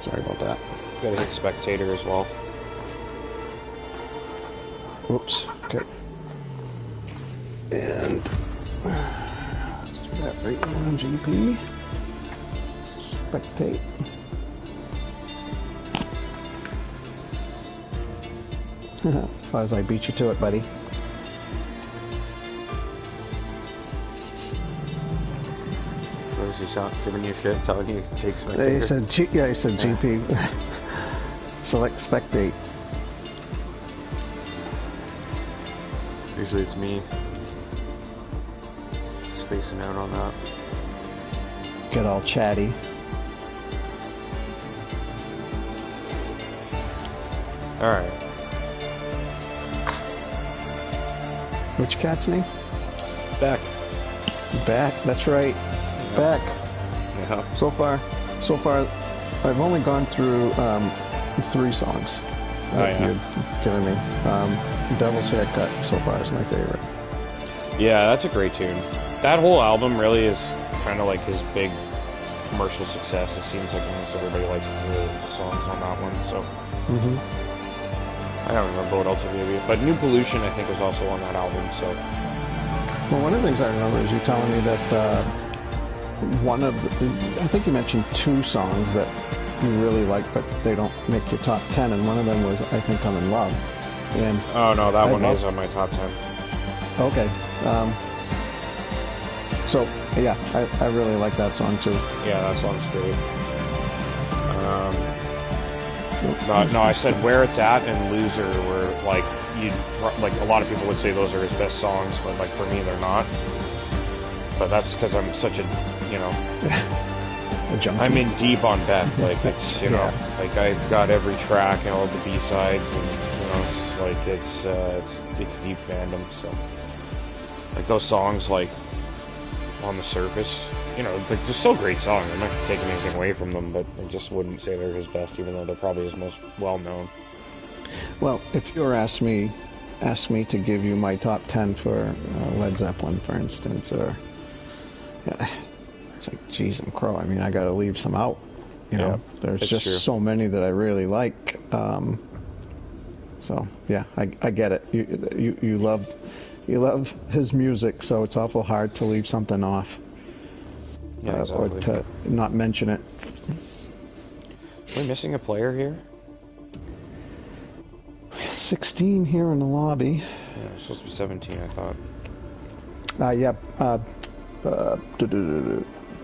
Sorry about that. Gotta hit spectator as well. Whoops. Okay. And let's do that right now on GP. Spectate. Fuzz, I beat you to it, buddy. Was he giving you shit, telling you to take spectator? He said, he said GP. Select spectate. Usually it's me spacing out on that. Get all chatty. Alright. Which cat's name? Back. Back, that's right. Yeah. Back. Yeah. So far, I've only gone through 3 songs that you've given me. Devil's Haircut so far is my favorite. Yeah, that's a great tune. That whole album really is kind of like his big commercial success. It seems like almost everybody likes the songs on that one. So I don't remember what else I gave you, but New Pollution I think was also on that album. So well, one of the things I remember is you telling me that one of the, I think you mentioned 2 songs that you really like, but they don't make your top 10, and one of them was I Think I'm in Love. And oh no, that one is on my top 10. Okay. So yeah, I really like that song too. Yeah, that song's great. No, I said Where It's At and Loser were like a lot of people would say those are his best songs, but like for me they're not. But that's because I'm such a, you know, a junkie. I'm in deep on Beck. Like it's, you know, like I've got every track and all the B-sides, and you know, it's like it's deep fandom. So like those songs, like on the surface, you know, they're still great songs. I'm not taking anything away from them, but I just wouldn't say they're his best, even though they're probably his most well-known. Well, if you were asked me to give you my top 10 for Led Zeppelin, for instance, or it's like, geez, and crow. I mean, I got to leave some out. You know, there's just true. So many that I really like. So yeah, I get it. You love his music, so it's awful hard to leave something off. Yeah, exactly. Or to not mention it. Are we missing a player here? 16 here in the lobby. Yeah, it's supposed to be 17, I thought.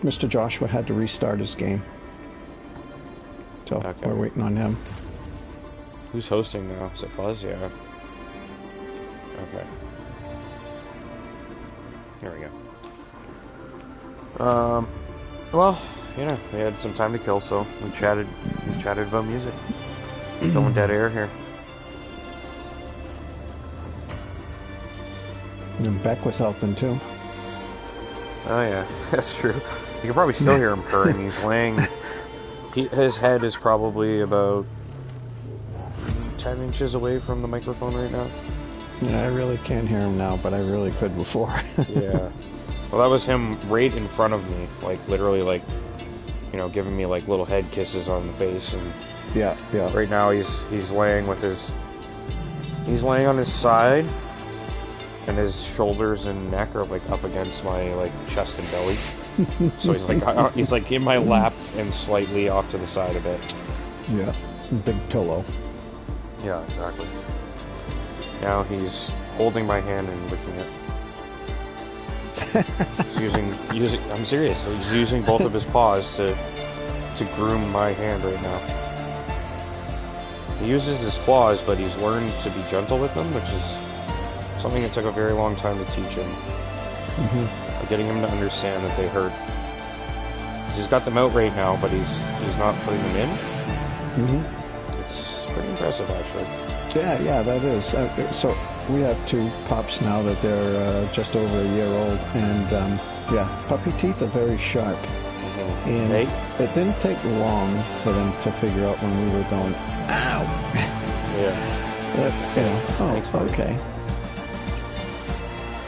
Mr. Joshua had to restart his game. So we're waiting on him. Who's hosting now? Is it Fuzz? Yeah. Okay. Here we go. Well, you know, we had some time to kill, so we chatted about music. Going dead air here. And Beck was helping too. Oh yeah, that's true. You can probably still hear him purring. He's laying. His head is probably about 10 inches away from the microphone right now. Yeah, I really can't hear him now, but I really could before. Yeah. Well, that was him right in front of me, like literally, like, you know, giving me like little head kisses on the face, and yeah. Right now he's laying with his, he's laying on his side, and his shoulders and neck are like up against my like chest and belly. So he's like in my lap and slightly off to the side a bit. Yeah, big pillow. Yeah, exactly. Now he's holding my hand and licking it. He's using. I'm serious. He's using both of his paws to groom my hand right now. He uses his claws, but he's learned to be gentle with them, which is something that took a very long time to teach him. Getting him to understand that they hurt. He's got them out right now, but he's not putting them in. It's pretty impressive, actually. Yeah, that is. So we have 2 pups now that they're just over a year old, and yeah, puppy teeth are very sharp. And it didn't take long for them to figure out when we were going, ow! Yeah. You know, Thanks, okay.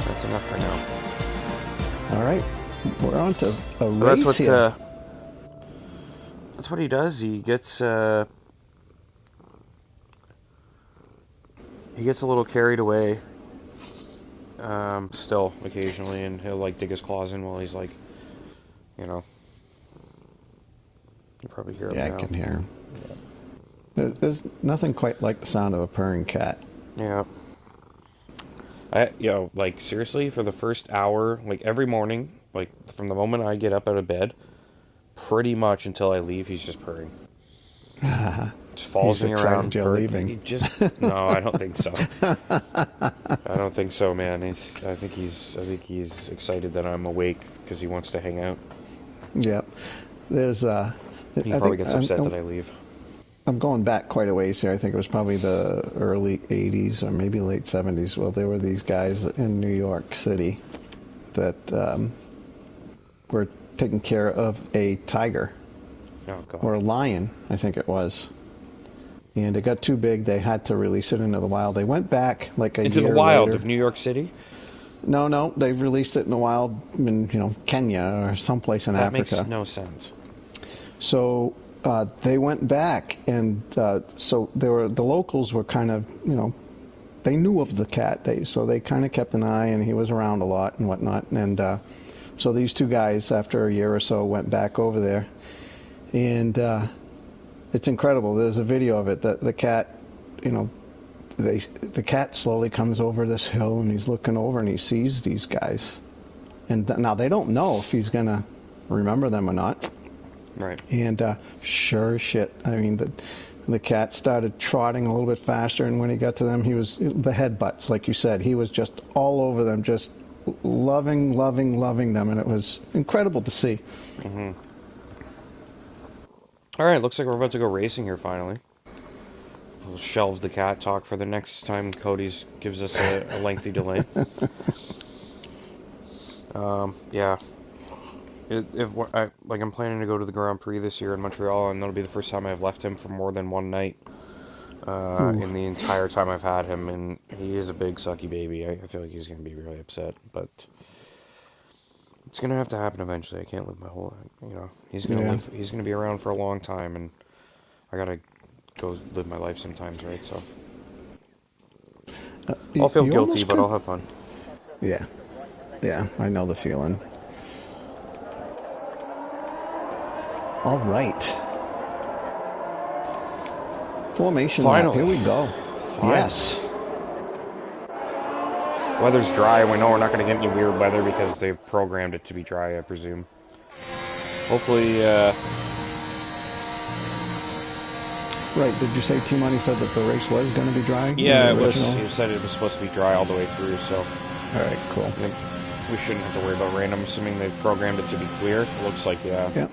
That's enough for now. All right, we're on to a race here. That's what he does. He gets a little carried away. Still occasionally, and he'll like dig his claws in while he's like, you know. You probably hear him now. Yeah, I can hear him. There's nothing quite like the sound of a purring cat. Yeah. Like, seriously, for the first hour, like, every morning, like, from the moment I get up out of bed, pretty much until I leave, he's just purring. Just follows me around. You're leaving. No, I don't think so. I don't think so, man. I think he's excited that I'm awake because he wants to hang out. Yep. There's, He probably gets upset that I leave. I'm going back quite a ways here. I think it was probably the early 80s or maybe late 70s. Well, there were these guys in New York City that were taking care of a tiger. Oh, God. Or a lion, I think it was. And it got too big. They had to release it into the wild. They went back like a year later. Into the wild later. of New York City? No. They released it in the wild in, Kenya or someplace in Africa. That makes no sense. So they went back, and so the locals were kind of, they knew of the cat. So they kind of kept an eye, and he was around a lot and whatnot. And so these two guys, after a year or so, went back over there, and it's incredible. There's a video of it. The cat, the cat slowly comes over this hill, and he's looking over, and he sees these guys. And now they don't know if he's gonna remember them or not. Right. And sure as shit, I mean, the cat started trotting a little bit faster, and when he got to them, he was the headbutts, like you said. He was just all over them, just loving them, and it was incredible to see. Mm-hmm. All right, looks like we're about to go racing here finally. We'll shelve the cat talk for the next time Cody's gives us a lengthy delay. Yeah. I'm planning to go to the Grand Prix this year in Montreal, and that'll be the first time I've left him for more than one night in the entire time I've had him, and he is a big sucky baby. I feel like he's going to be really upset, but it's going to have to happen eventually. I can't live my whole, he's going to he's going to be around for a long time, and I got to go live my life sometimes, right? So I'll feel guilty, but I'll have fun. Yeah, I know the feeling. All right. Formation lap. Here we go. Finally. Yes. Weather's dry. We know we're not going to get any weird weather because they've programmed it to be dry, I presume. Hopefully, Right. Did you say T-Money said that the race was going to be dry? Yeah, it was. He said it was supposed to be dry all the way through, so... All right, cool. We shouldn't have to worry about rain. I'm assuming they programmed it to be clear. It looks like, yeah. Yeah.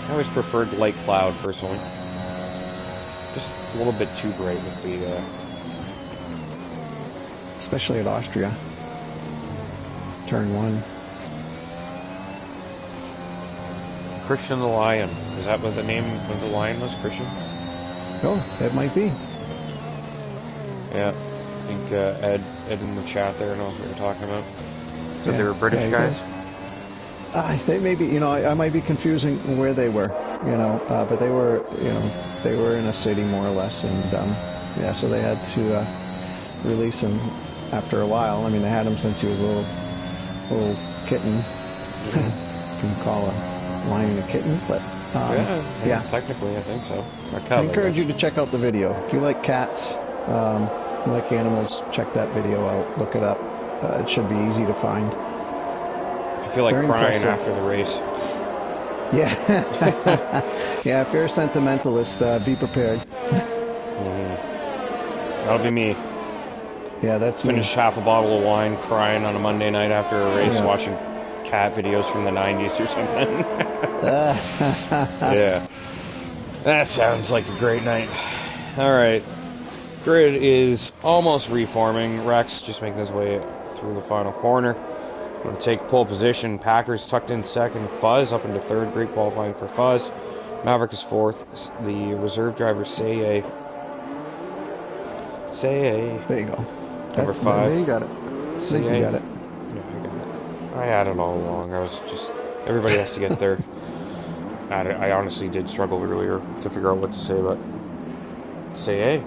I always preferred light cloud, personally. Just a little bit too bright with the... Especially at Austria. Turn 1. Christian the Lion. Is that what the name of the lion was? Christian? Oh, that might be. Yeah. I think Ed in the chat there knows what you're talking about. So they were British guys? They may be, I might be confusing where they were, but they were, they were in a city more or less, and so they had to release him after a while. I mean, they had him since he was a little kitten. You can call a lion a kitten, but yeah. Technically, I think so. I encourage you to check out the video. If you like cats, you like animals, check that video out. Look it up. It should be easy to find. If you feel like crying after the race. Yeah. Yeah, if you're a sentimentalist, be prepared. That'll be me. Yeah, that's Finished half a bottle of wine, crying on a Monday night after a race, watching cat videos from the 90s or something. Yeah. That sounds like a great night. Alright. Grid is almost reforming. Rex just making his way through the final corner. Going to take pole position. Packers tucked in second. Fuzz up into third. Great qualifying for Fuzz. Maverick is fourth. The reserve driver, Say There you go. Number 5. There you got it. I think you got it. Yeah, I got it. I had it all along. I was just... Everybody has to get their I honestly did struggle earlier to figure out what to say, but say hey.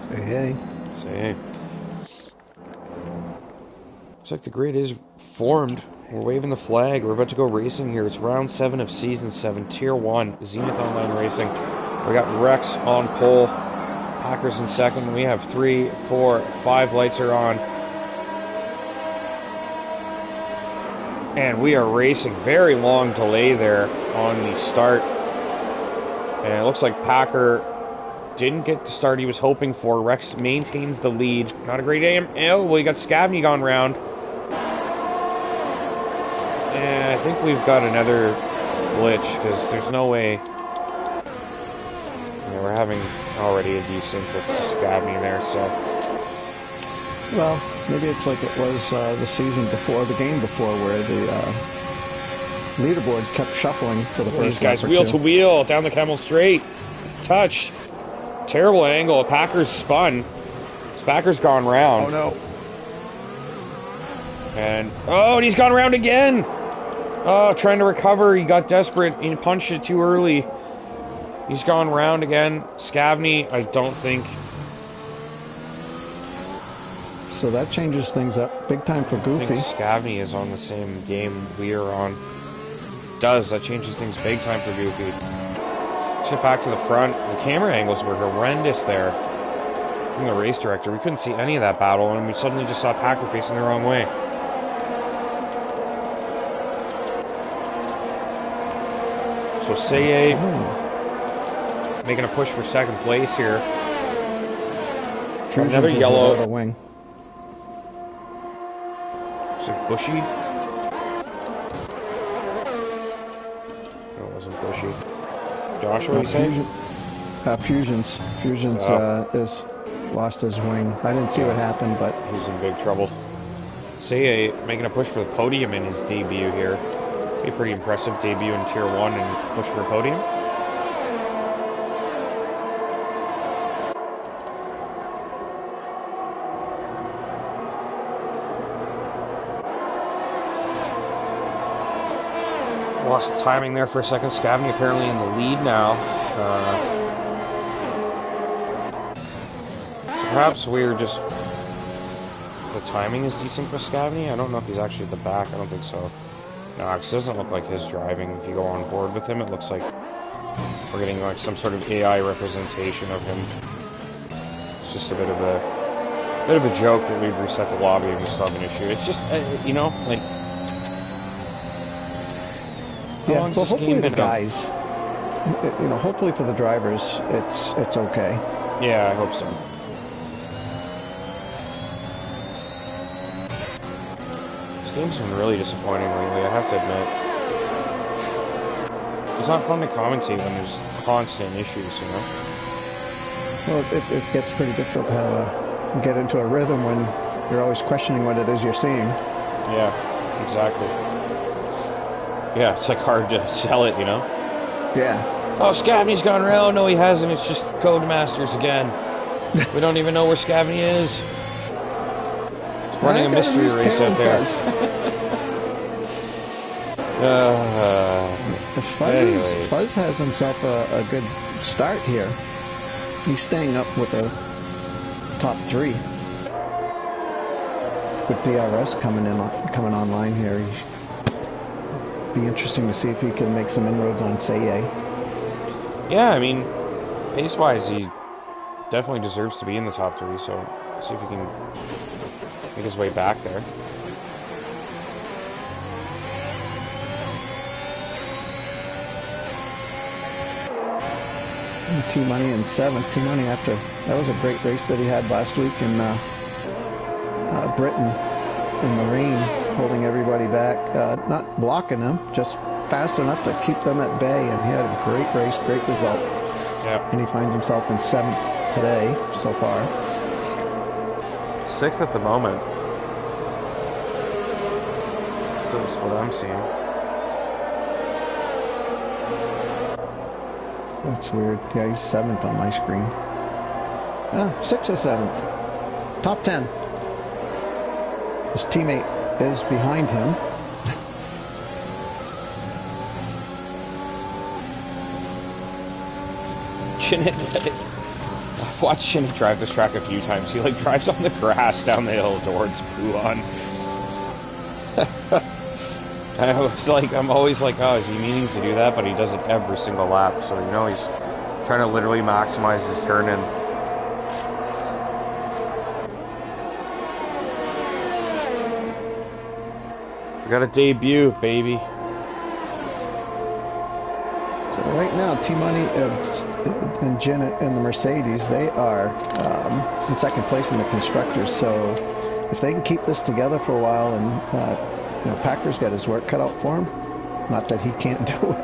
Say hey. Say hey. Looks like the grid is formed. We're waving the flag. We're about to go racing here. It's round 7 of season 7, tier 1, Zenith Online Racing. We got Rex on pole, Packers in second. We have 3, 4, 5 lights are on. And we are racing. Very long delay there on the start. And it looks like Packer didn't get the start he was hoping for. Rex maintains the lead. Not a great aim. Oh, we got Scavney gone round. And I think we've got another glitch, because there's no way. Yeah, we're having already a desync with Scavney there, so. Well, maybe it's like it was the season before, the game before, where the leaderboard kept shuffling for the first These guys lap or wheel two. to wheel down the Camel Straight. Touch. Terrible angle. Packers spun. Packers gone round. Oh no. And he's gone around again. Oh, trying to recover. He got desperate. He punched it too early. He's gone round again. Scavney, I don't think. So that changes things up big time for I Goofy. think Scavney is on the same game we are on. Does. That changes things big time for Goofy. Let's get back to the front. The camera angles were horrendous there. From the race director, we couldn't see any of that battle, and we suddenly just saw Packer facing the wrong way. So Seye making a push for second place here. Another yellow. A wing. Is it Bushy? No, it wasn't Bushy. Joshua, you saying? Fusions. Fusions is lost his wing. I didn't see what happened, but he's in big trouble. Seye making a push for the podium in his debut here. Be a pretty impressive debut in Tier 1 and push for a podium. Lost timing there for a second. Scavney apparently in the lead now. So perhaps we're just... The timing is decent for Scavney. I don't know if he's actually at the back. I don't think so. No, it doesn't look like his driving. If you go on board with him, it looks like we're getting like some sort of AI representation of him. It's just a bit of a joke that we've reset the lobby and we still have an issue. It's just you know, like. Yeah, well, hopefully the guys, you know, hopefully for the drivers, it's okay. Yeah, I hope so. This game's been really disappointing lately, I have to admit. It's not fun to commentate when there's constant issues, you know? Well, it gets pretty difficult to have get into a rhythm when you're always questioning what it is you're seeing. Yeah, exactly. Yeah, it's like hard to sell it, you know? Yeah. Oh, Scavney's gone around. No, he hasn't. It's just Codemasters again. We don't even know where Scavney is. He's running a mystery race out there. Fuzz has himself a good start here. He's staying up with the top 3. With DRS coming online here. Be interesting to see if he can make some inroads on Seye. Yeah, I mean, pace-wise, he definitely deserves to be in the top 3, so see if he can make his way back there. T-Money in 7th. T-Money after that was a great race that he had last week in Britain in the rain, holding everybody back, not blocking them, just fast enough to keep them at bay, and he had a great race, great result. Yep. And he finds himself in 7th today so far. 6th at the moment. So that's what I'm seeing. That's weird. Yeah, he's 7th on my screen. 6th or 7th. Top 10. His teammate is behind him. Chinit, I've watched Chinit drive this track a few times. He like drives on the grass down the hill towards Puan. I'm always like, oh, is he meaning to do that? But he does it every single lap, so you know he's trying to literally maximize his turn in. We got a debut, baby. So right now, T-Money and Janet and the Mercedes, they are in second place in the constructors. So if they can keep this together for a while, and you know, Packer's got his work cut out for him. Not that he can't do it.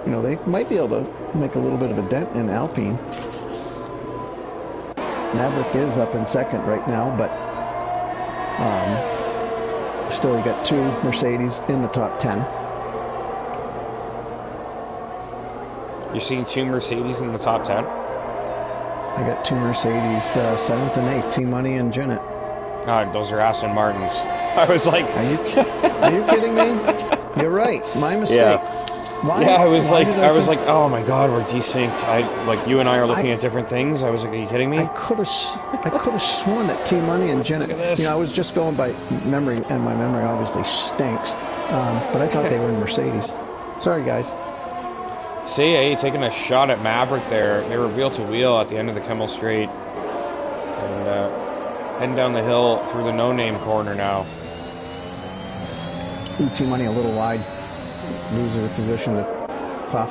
You know, they might be able to make a little bit of a dent in Alpine. Maverick is up in second right now, but still you got two Mercedes in the top 10. You're seeing two Mercedes in the top 10? I got two Mercedes, 7th and 8th, T-Money and Janet. God, those are Aston Martins. I was like... Are you kidding me? You're right. My mistake. Yeah. Why, yeah, I was like, oh my god, we're desynced. Like, you and I are looking at different things. I was like, are you kidding me? I could have sworn that T-Money and Janet... You know, I was just going by memory, and my memory obviously stinks. But I thought they were in Mercedes. Sorry, guys. CAA taking a shot at Maverick there. They were wheel to wheel at the end of the Kemmel Straight. And heading down the hill through the no-name corner now. Ooh, T-Money a little wide. Loses the position to Puff.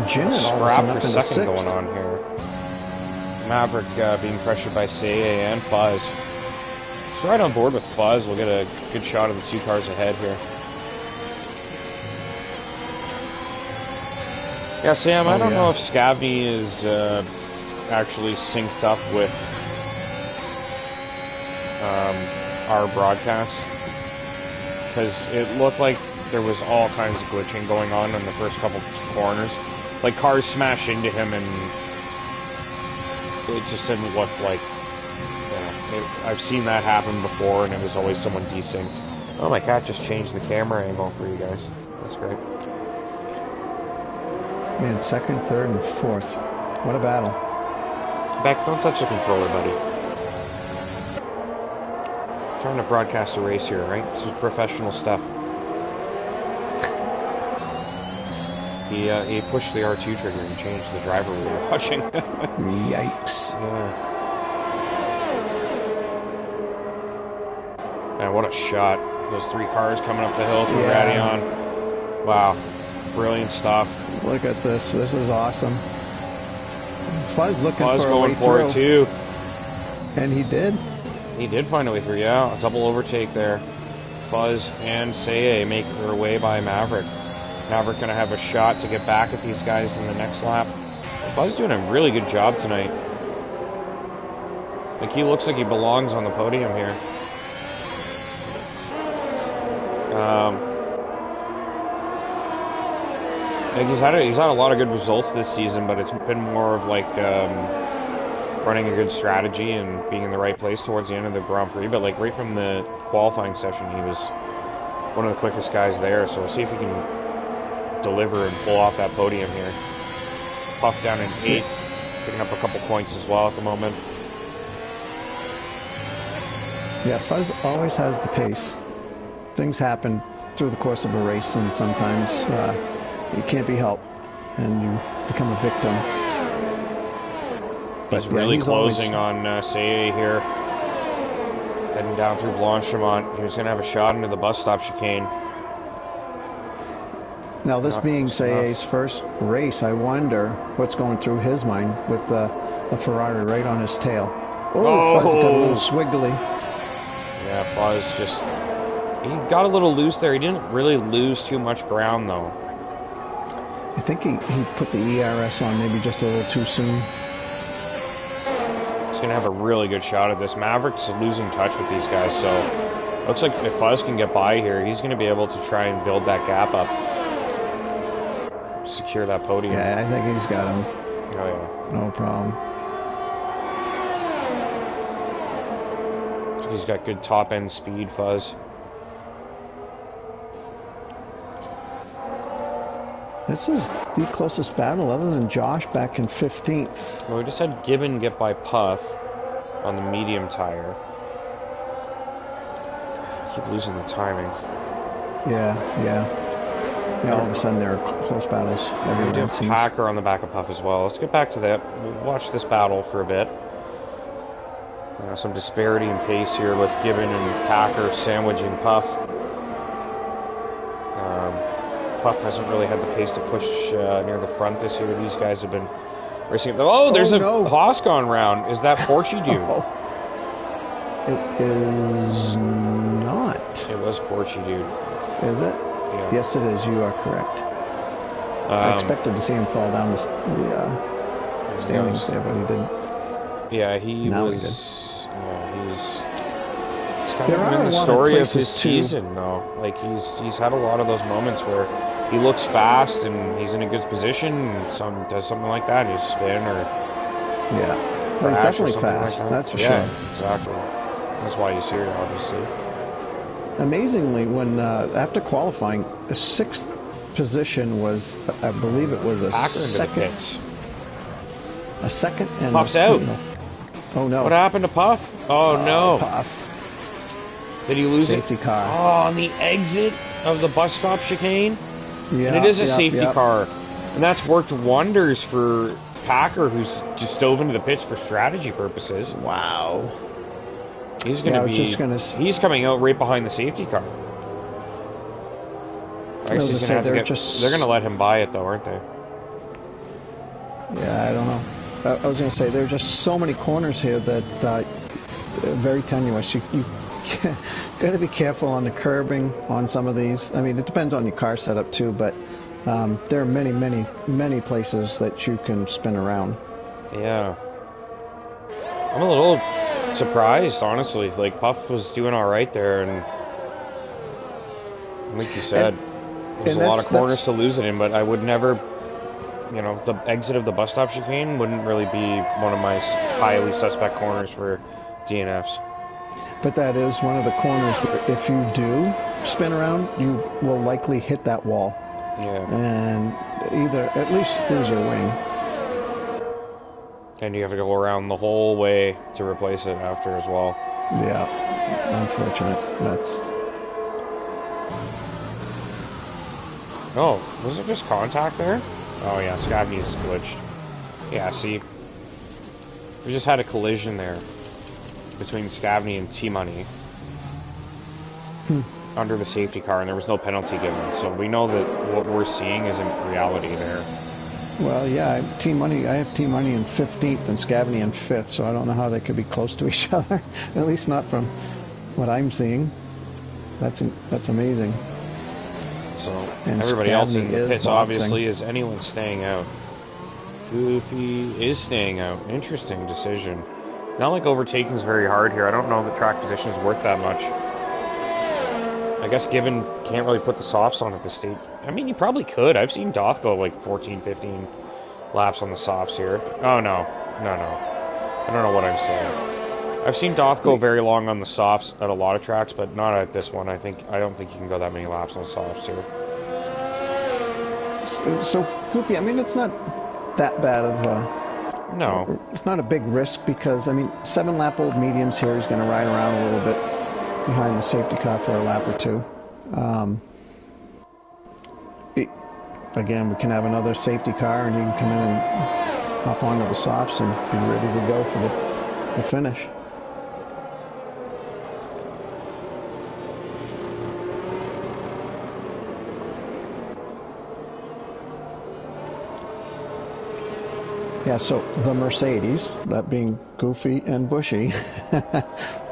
Janet Scrap all for second going on here. Maverick being pressured by CAA and Fuzz. So right on board with Fuzz. We'll get a good shot of the two cars ahead here. Yeah, Sam, I don't know if Scavney is actually synced up with our broadcast, because it looked like there was all kinds of glitching going on in the first couple corners. Like, cars smash into him, and it just didn't look like, you know, I've seen that happen before, and it was always someone desynced. Oh, my cat just changed the camera angle for you guys. That's great. Man, second, third, and fourth. What a battle. Beck, don't touch the controller, buddy. I'm trying to broadcast a race here, right? This is professional stuff. He pushed the R2 trigger and changed the driver we were watching. Yikes. Yeah. Man, what a shot. Those three cars coming up the hill through Radion. Wow. Brilliant stuff. Look at this. This is awesome. Fuzz looking Fuzz for a going way for through. it too. And he did. He did find a way through, yeah. A double overtake there. Fuzz and Seye make their way by Maverick. Maverick going to have a shot to get back at these guys in the next lap. Fuzz doing a really good job tonight. Like, he looks like he belongs on the podium here. Like, he's had a lot of good results this season, but it's been more of like running a good strategy and being in the right place towards the end of the Grand Prix. But like right from the qualifying session, he was one of the quickest guys there. So we'll see if he can deliver and pull off that podium here. Puff down in 8th, picking up a couple points as well at the moment. Yeah, Fuzz always has the pace. Things happen through the course of a race, and sometimes it can't be helped, and you become a victim. But he's really closing on Seye here. Heading down through Blanchimont. He was going to have a shot into the bus stop chicane. Now, this being Seye's first race, I wonder what's going through his mind with a Ferrari right on his tail. Oh, Fuzz got a little swiggly. Yeah, Fuzz just... He got a little loose there. He didn't really lose too much ground, though. I think he put the ERS on maybe just a little too soon. He's going to have a really good shot at this. Maverick's losing touch with these guys, so... Looks like if Fuzz can get by here, he's going to be able to try and build that gap up. Secure that podium. Yeah, I think he's got him. Oh, yeah. No problem. He's got good top-end speed, Fuzz. This is the closest battle other than Josh back in 15th. Well, we just had Gibbon get by Puff on the medium tire. I keep losing the timing. Yeah, all of a sudden there are close battles everywhere. We do have Packer on the back of Puff as well. Let's get back to that. We'll watch this battle for a bit. Some disparity in pace here with Gibbon and Packer sandwiching Puff. Puff hasn't really had the pace to push near the front this year. These guys have been racing. Oh, there's a Haas gone round. Is that Porchy Dude? Oh. It is not. It was Porchy Dude. Is it? Yeah. Yes, it is. You are correct. I expected to see him fall down the standings there, but he didn't. Yeah, he now was. He did. It's kind of been the story of his season, though. Like he's had a lot of those moments where he looks fast and he's in a good position, and does something like that, and he's spin or well, he's definitely fast. Like that's for sure. Exactly. That's why he's here, obviously. Amazingly, when after qualifying, the 6th position was, I believe it was a second. A second and Puff's out. Oh no! What happened to Puff? Oh no! Puff. Did he lose safety car? Oh, on the exit of the bus stop chicane. Yeah, and it is a safety car, and that's worked wonders for Packer, who's just dove into the pits for strategy purposes. Wow. He's going to be. He's coming out right behind the safety car. I guess he's gonna have to they're going to let him buy it, though, aren't they? Yeah, I don't know. I was going to say there are just so many corners here that very tenuous. You got to be careful on the curbing on some of these. I mean, it depends on your car setup too, but there are many places that you can spin around. Yeah, I'm a little surprised, honestly. Like Puff was doing all right there, and like you said, there's a lot of corners to lose it in. But I would never. You know, the exit of the bus stop chicane wouldn't really be one of my highly suspect corners for DNFs. But that is one of the corners where if you do spin around, you will likely hit that wall. Yeah. And either at least lose your wing. And you have to go around the whole way to replace it after as well. Yeah. Unfortunate. That's... Oh, was it just contact there? Oh yeah, Scavney's glitched. Yeah, see? We just had a collision there between Scavney and T-Money under the safety car, and there was no penalty given. So we know that what we're seeing isn't reality there. Well, yeah, I have T-Money in 15th and Scavney in 5th, so I don't know how they could be close to each other. At least not from what I'm seeing. That's amazing. So and everybody Scavney else in the pits, boxing. obviously, is anyone staying out? Goofy is staying out. Interesting decision. Not like overtaking's very hard here. I don't know if the track position is worth that much. I guess Gibbon can't really put the softs on at this stage. I mean, he probably could. I've seen Doth go like 14, 15 laps on the softs here. Oh, no. I don't know what I'm saying. I've seen Doth go very long on the softs at a lot of tracks, but not at this one. I don't think you can go that many laps on softs here. So Goofy, I mean, it's not that bad of no. It's not a big risk because, I mean, 7-lap-old mediums here is going to ride around a little bit behind the safety car for a lap or two. Again, we can have another safety car and you can come in and hop onto the softs and be ready to go for the finish. Yeah, so the Mercedes, that being Goofy and Bushy,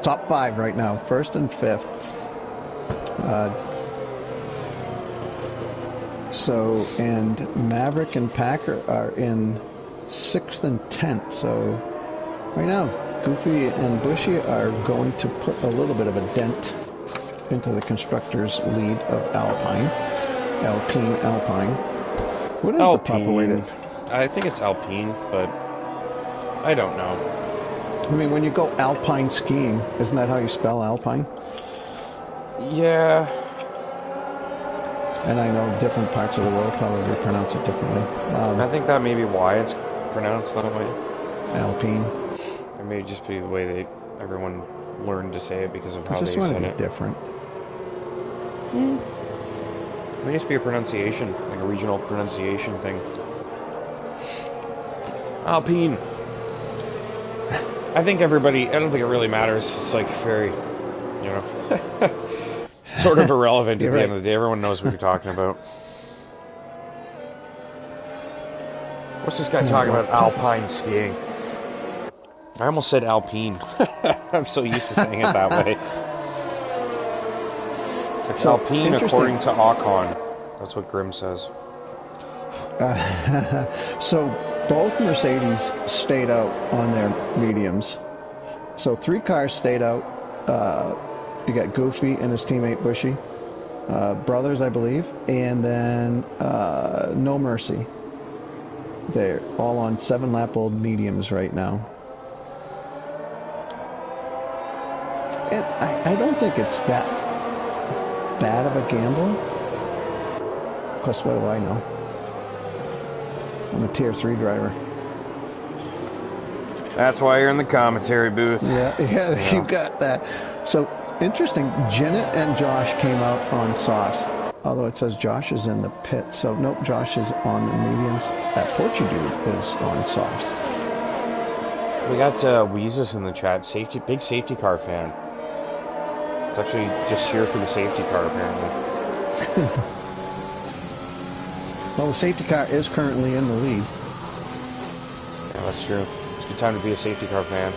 top 5 right now, 1st and 5th. And Maverick and Packer are in 6th and 10th. So right now, Goofy and Bushy are going to put a little bit of a dent into the constructors' lead of Alpine. What is the proper way to... I think it's Alpine, but I don't know. I mean, when you go alpine skiing, isn't that how you spell alpine? Yeah. And I know different parts of the world probably pronounce it differently. I think that may be why it's pronounced that way. Alpine. It may just be the way everyone learned to say it because of how they said it. I just want to be different. It may just be a pronunciation, like a regional pronunciation thing. Alpine. I think I don't think it really matters. It's like very, you know, sort of irrelevant at the end of the day. Everyone knows what you're talking about. What's this guy talking about? Alpine skiing. I almost said alpine. I'm so used to saying it that way. It's so alpine according to Ocon. That's what Grim says. So both Mercedes stayed out on their mediums. So 3 cars stayed out. You got Goofy and his teammate Bushy, brothers, I believe, and then No Mercy. They're all on 7-lap-old mediums right now. And I don't think it's that bad of a gamble. Of course, what do I know? I'm a Tier 3 driver. That's why you're in the commentary booth. Yeah, you got that. So, interesting, Janet and Josh came out on softs. Although it says Josh is in the pit. So, nope, Josh is on the mediums. That Portuguese is on softs. We got Weezus in the chat. Big safety car fan. It's actually just here for the safety car, apparently. Well, the safety car is currently in the lead. Yeah, that's true. It's a good time to be a safety car fan.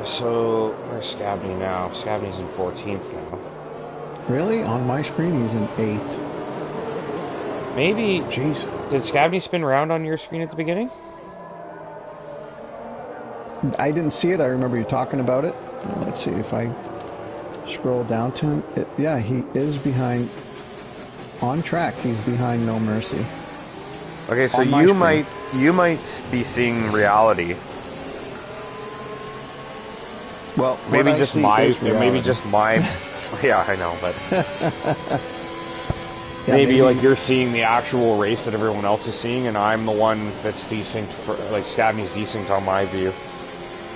So, where's Scabney now? Scabney's in 14th now. Really? On my screen, he's in 8th. Maybe... Jeez. Did Scabney spin around on your screen at the beginning? I didn't see it. I remember you talking about it. Let's see if I scroll down to him. Yeah, he is behind... On track, he's behind No Mercy. Okay, so you might be seeing reality. Well, maybe just my yeah, I know, but yeah, maybe like you're seeing the actual race that everyone else is seeing, and I'm the one that's desynced for, like, Scabney's desynced on my view.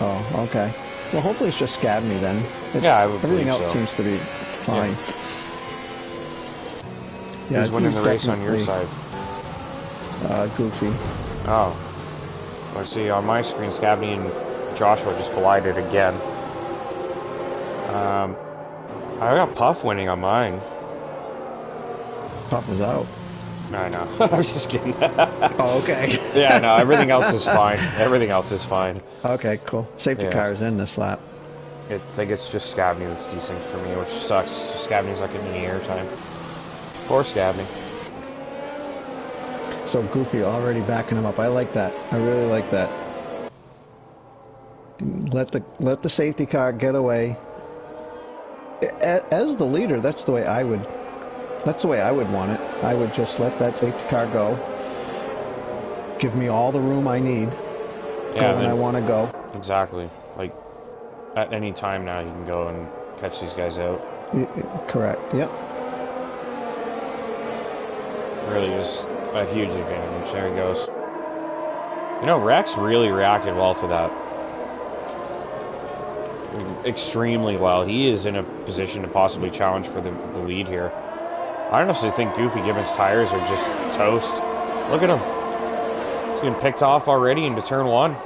Oh, okay. Well, hopefully it's just Scabney then. Yeah, I would everything believe else so. seems to be fine. Yeah, who's winning the race on your side? Goofy. Oh, let's see. On my screen, Scabney and Joshua just collided again. I got Puff winning on mine. Puff is out. I know. I was just kidding. Oh, okay. Yeah, no, everything else is fine. Everything else is fine. Okay, cool. Safety car is in this lap. I think it's just Scabney that's desynced for me, which sucks. Scabney's not getting any airtime. Poor Scabney. So Goofy already backing him up. I like that. I really like that. Let the safety car get away. As the leader, that's the way I would want it. I would just let that safety car go. Give me all the room I need. Yeah, go when I want to go. Exactly. Like, at any time now, you can go and catch these guys out. Correct. Yep. It really is a huge advantage. There he goes. You know, Rex really reacted well to that. Extremely well. He is in a position to possibly challenge for the lead here. I honestly think Goofy Gibbons' tires are just toast. Look at him. He's getting picked off already into turn 1.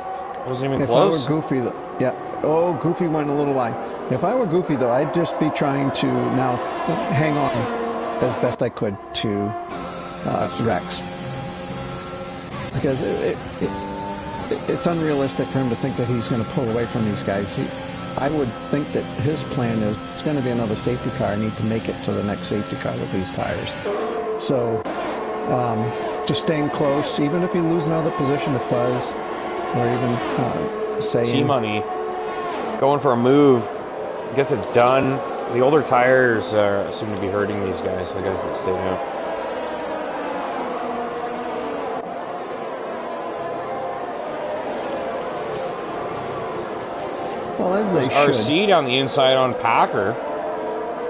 Wasn't even close. If I were Goofy, yeah. Oh, Goofy went a little wide. If I were Goofy, though, I'd just be trying to now hang on as best I could to Rex. Because it's unrealistic for him to think that he's going to pull away from these guys. I would think that his plan is, it's going to be another safety car. I need to make it to the next safety car with these tires. So, just staying close, even if you lose another position to Fuzz, or even saying... T-Money, going for a move, gets it done. The older tires seem to be hurting these guys, the guys that stay out. Well, as they There's should. RC down the inside on Packer.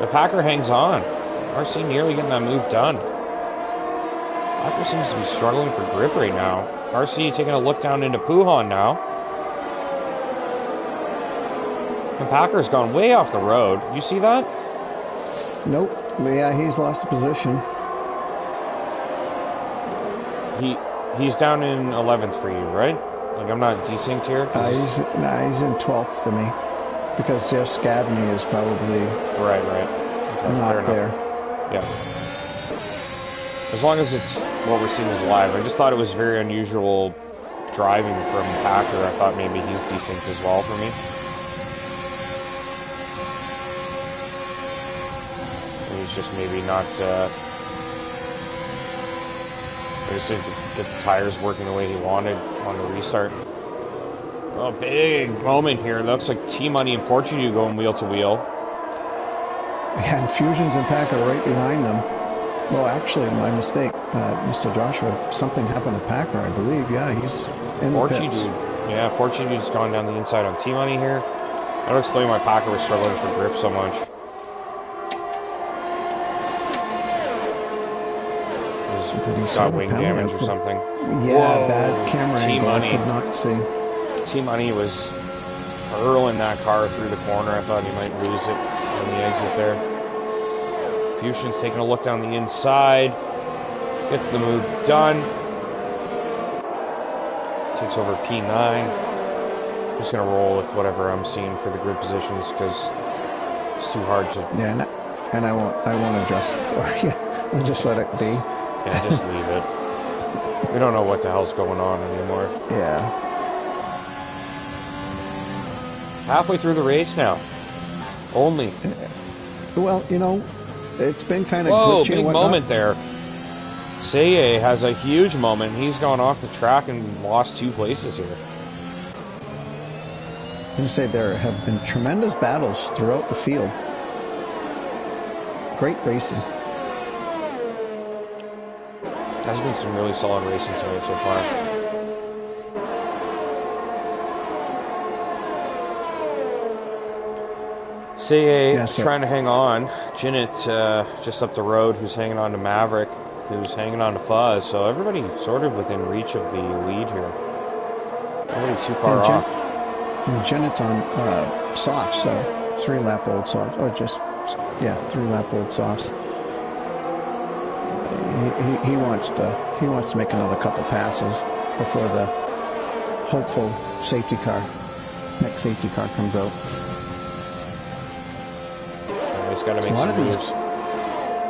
The Packer hangs on. RC nearly getting that move done. Packer seems to be struggling for grip right now. RC taking a look down into Puhan now. And Packer's gone way off the road. You see that? Nope. Yeah, he's lost the position. He's down in 11th for you, right? Like, I'm not desynced here? He's in 12th for me. Because Jeff Scabney is probably right. Okay, not there. Yeah. As long as it's what we're seeing is live. I just thought it was very unusual driving from Packer. I thought maybe he's desynced as well for me. He's just maybe not... I just didn't get the tires working the way he wanted on the restart. Oh, big moment here. Looks like T-Money and Portugal going wheel to wheel. Yeah, and Fusions and Packer right behind them. Well, actually, my mistake, Mr. Joshua. Something happened to Packer, I believe. Yeah, he's in the pits. Yeah, Portugal's gone down the inside on T-Money here. That'll explain why Packer was struggling for grip so much. He's got wing damage or something. Yeah, whoa, bad camera angle. I could not see. T-Money was hurling that car through the corner. I thought he might lose it on the exit there. Fusion's taking a look down the inside. Gets the move done. Takes over P9. I'm just going to roll with whatever I'm seeing for the grid positions because it's too hard to... Yeah, and I won't adjust for you. I'll just let it be. Yeah, just leave it. We don't know what the hell's going on anymore. Yeah. Halfway through the race now. Only. Well, you know, it's been kind of glitchy. Whoa, big moment there. Seye has a huge moment. He's gone off the track and lost 2 places here. I'm going to say there have been tremendous battles throughout the field. Great races. There's been some really solid racing tonight so far. Seye trying to hang on. Jinnit just up the road who's hanging on to Maverick, who's hanging on to Fuzz. So everybody sort of within reach of the lead here. Nobody too far off. And Jinnit's on softs, so 3-lap old softs. Or just, yeah, 3-lap old softs. He wants to make another couple passes before the hopeful next safety car comes out. He's got to make some moves. A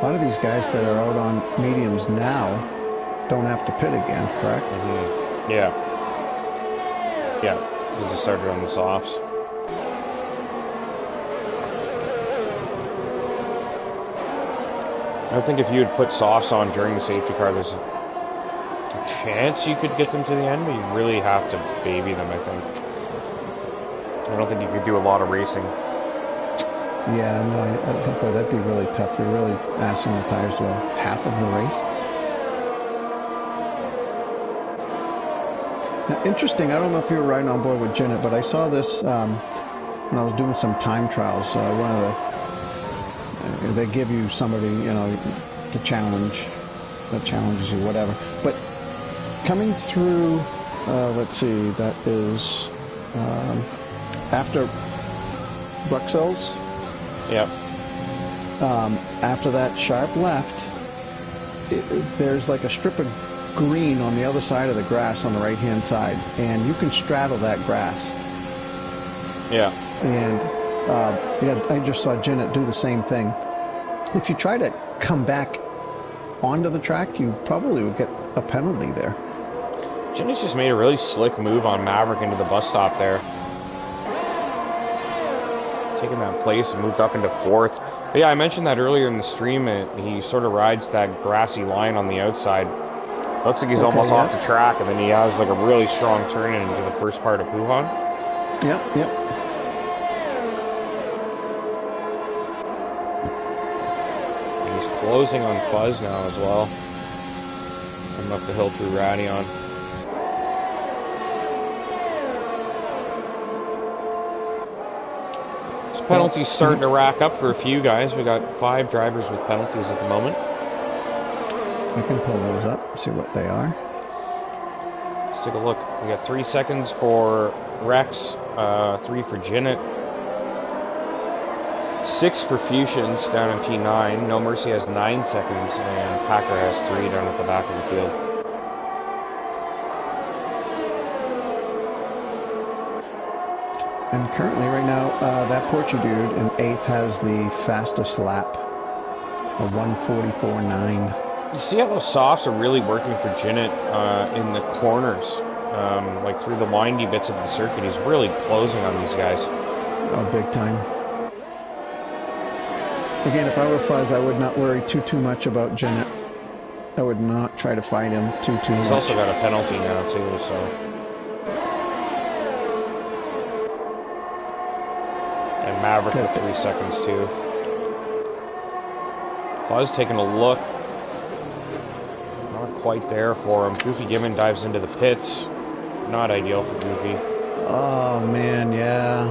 lot of these guys that are out on mediums now don't have to pit again, correct? Mm-hmm. Yeah, because they started on the softs. I think if you had put softs on during the safety car, there's a chance you could get them to the end, but you really have to baby them, I think. I don't think you could do a lot of racing. Yeah, no, I think that'd be really tough. You're really asking the tires to go half of the race. Now, interesting, I don't know if you were riding on board with Jinnit, but I saw this when I was doing some time trials. One of the they give you somebody, you know, to challenge, that challenges you, whatever. But coming through, let's see, that is after Bruxelles. Yep. After that sharp left, there's like a strip of green on the other side of the grass on the right-hand side, and you can straddle that grass. Yeah. And yeah, I just saw Jinnit do the same thing. If you try to come back onto the track, you probably would get a penalty there. Jinnit's just made a really slick move on Maverick into the bus stop there. Taking that place and moved up into 4th. But yeah, I mentioned that earlier in the stream. He sort of rides that grassy line on the outside. Looks like he's almost off the track, and then he has like a really strong turn into the first part of Puhan. Yep. Closing on Fuzz now as well. Coming up the hill through Radion. penalties starting to rack up for a few guys. We got 5 drivers with penalties at the moment. I can pull those up, see what they are. Let's take a look. We got 3 seconds for Rex, 3 for Jinnit, 6 for Fusions down in P9. No Mercy has 9 seconds, and Packer has 3 down at the back of the field. And currently, right now, that Portuguese dude in 8th has the fastest lap, a 1:44.9. You see how those softs are really working for Jinnit in the corners, like through the windy bits of the circuit. He's really closing on these guys. Oh, big time. Again, if I were Fuzz, I would not worry too much about Jinnit. I would not try to fight him too much. He's also got a penalty now too, so. And Maverick with 3 seconds too. Fuzz taking a look. Not quite there for him. Goofy Gibbon dives into the pits. Not ideal for Goofy. Oh man, yeah.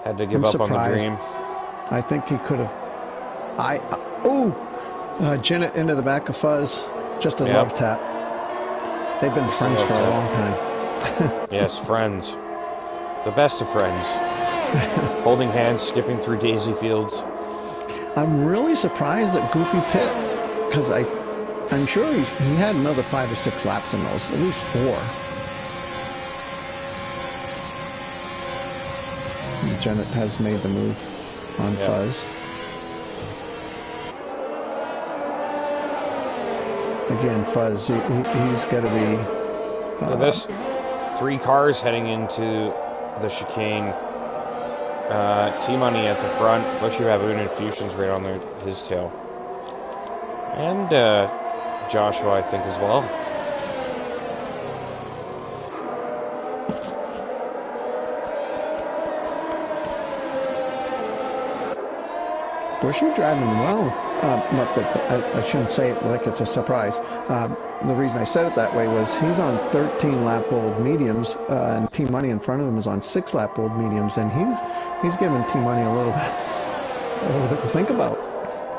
Had to give up on the dream. I think he could have. Jinnit into the back of Fuzz. Just a love tap. They've been friends for a long time. Yes, friends. The best of friends. Holding hands, skipping through daisy fields. I'm really surprised at Goofy pit, because I'm sure he had another 5 or 6 laps in those, at least 4. Jinnit has made the move on Fuzz. Again, Fuzz, he's got to be... Look at this. 3 cars heading into the chicane. T-Money at the front. Bushy Baboon and Fusions right on his tail. And Joshua, I think, as well. Bushy driving well. Not that I shouldn't say it like it's a surprise. The reason I said it that way was he's on 13-lap-old mediums, and T-Money in front of him is on 6-lap-old mediums, and he's giving T-Money a little bit to think about.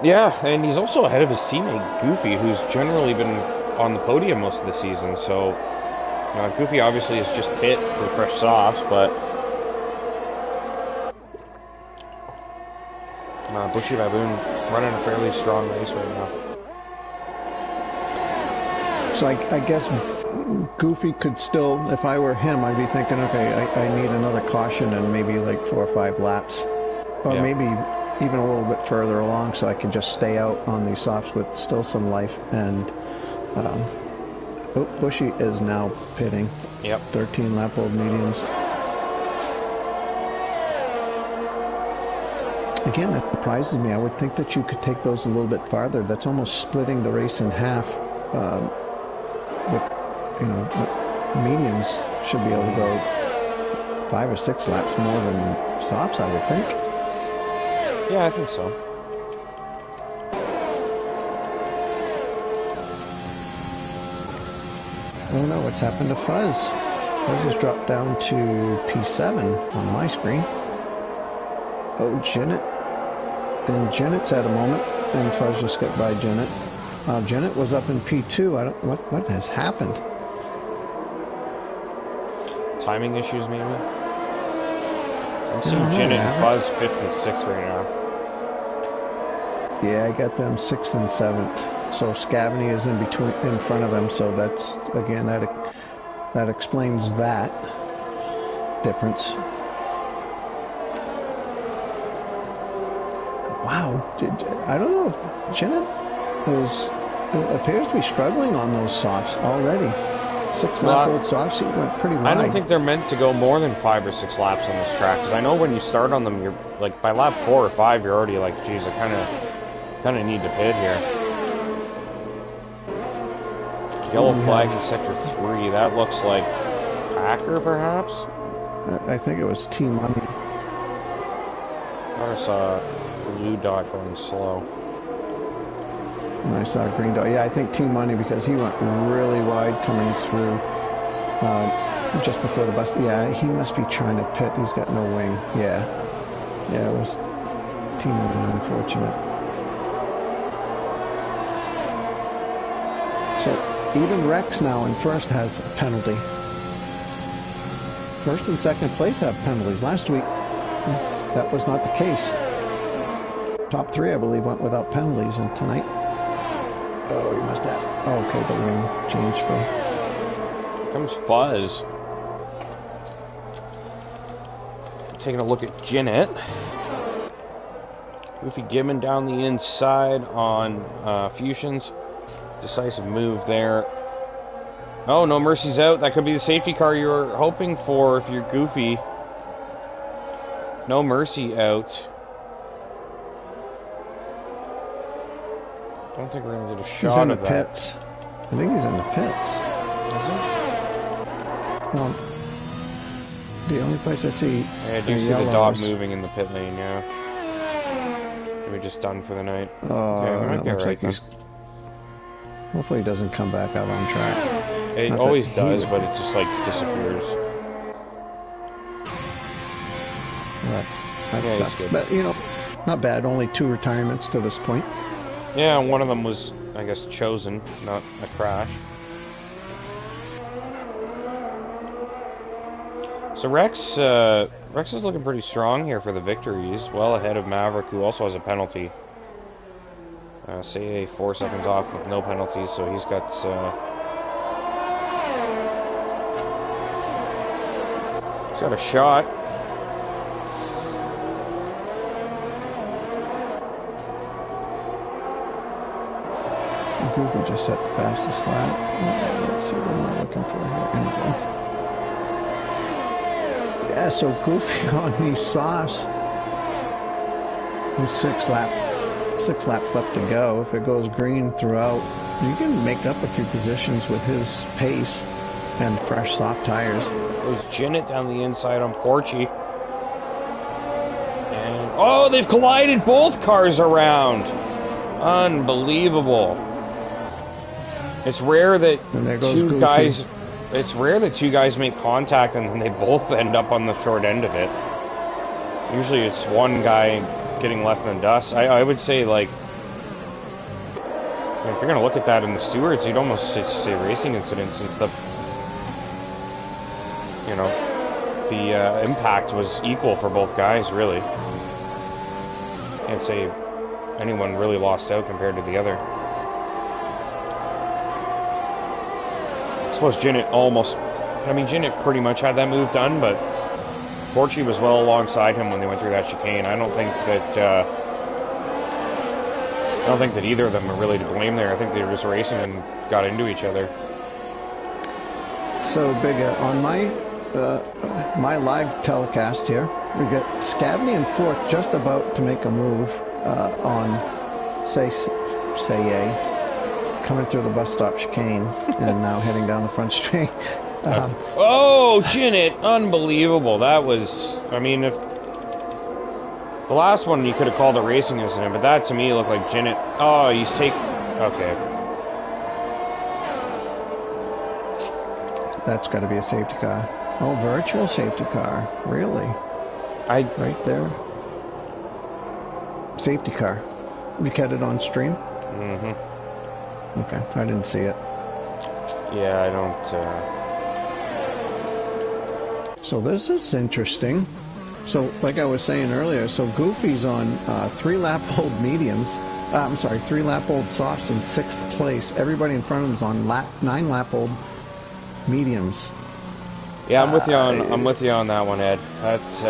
Yeah, and he's also ahead of his teammate Goofy, who's generally been on the podium most of the season. So Goofy obviously is just pit for fresh softs, but Bushy Baboon running a fairly strong race right now. So I guess Goofy could still, if I were him, I'd be thinking, okay, I need another caution and maybe like 4 or 5 laps. Or maybe even a little bit further along so I can just stay out on these softs with still some life. And Bushy is now pitting. Yep. 13-lap-old mediums. Again, that surprises me. I would think that you could take those a little bit farther. That's almost splitting the race in half. With mediums should be able to go 5 or 6 laps more than softs, I would think. Yeah, I think so. Oh no, what's happened to Fuzz? Fuzz has dropped down to P7 on my screen. Oh, Jinnit. And Jinnit's had a moment, and Fuzz just got by Jinnit. Jinnit was up in P2. What has happened? Timing issues, maybe? I'm seeing Jinnit and Fuzz 5th and 6th right now. Yeah, I got them 6th and 7th. So Scavany is in front of them. So that's, again, that explains that difference. Wow, I don't know if Jinnit appears to be struggling on those softs already. 6-lap-old softs, he went pretty wide. I don't think they're meant to go more than 5 or 6 laps on this track, because I know when you start on them, you're like by lap 4 or 5, you're already like, geez, I kind of need to pit here. Yellow flag in sector 3. That looks like Packer, perhaps. I think it was T-Money. I saw blue dot going slow. And I saw a green dot. Yeah, I think T-Money, because he went really wide coming through. just before the bus. Yeah, he must be trying to pit. He's got no wing. Yeah. Yeah, it was teammate unfortunate. So even Rex now in first has a penalty. First and second place have penalties. Last week, that was not the case. Top three, I believe, went without penalties, and tonight... Oh, you must have... Oh, okay, the wing changed for... Here comes Fuzz. Taking a look at Jinnit. Goofy Gibbon down the inside on Fusions. Decisive move there. Oh, no mercy's out. That could be the safety car you were hoping for if you're Goofy. No mercy out. I don't think we're going to get a shot of that. He's in the pits. I think he's in the pits. Is he? Well, the only place I see... Yeah, I do see the dot moving in the pit lane, yeah. Maybe just done for the night. Okay, that looks like he's... Hopefully he doesn't come back out on track. It always does, but it just, like, disappears. That sucks. But, you know, not bad. Only 2 retirements to this point. Yeah, one of them was, I guess, chosen, not a crash. So Rex is looking pretty strong here for the victories. Well ahead of Maverick, who also has a penalty. Say 4 seconds off with no penalties, so he's got... he's got a shot. Goofy just set the fastest lap. Let's see what am I looking for here. Yeah, so Goofy on these softs. 6 laps left to go. If it goes green throughout, you can make up a few positions with his pace and fresh soft tires. There's Jinnit down the inside on Porchy. And oh, they've collided both cars around. Unbelievable. It's rare that two guys. It's rare that 2 guys make contact and then they both end up on the short end of it. Usually, it's one guy getting left in the dust. I would say, like, if you're gonna look at that in the stewards, you'd almost say racing incident, since the impact was equal for both guys. Really, can't say anyone really lost out compared to the other. I suppose Jinnit Jinnit pretty much had that move done, but Porchy was well alongside him when they went through that chicane. I don't think that either of them are really to blame there. I think they were just racing and got into each other. So big on my live telecast here, we got Scavney and fourth, just about to make a move on say coming through the bus stop chicane and now heading down the front straight. Oh, Jinnit! Unbelievable. That was... I mean, if... The last one you could have called a racing incident, but that to me looked like Jinnit... Oh, he's taking... Okay. That's got to be a safety car. Oh, virtual safety car. Really? Right there. Safety car. You got it on stream? Mm-hmm. Okay, I didn't see it. Yeah, I don't... So this is interesting. So, like I was saying earlier, so Goofy's on 3-lap-old mediums. 3-lap-old softs in 6th place. Everybody in front of him's on 9-lap-old mediums. Yeah, I'm with you on. I'm with you on that one, Ed. That's.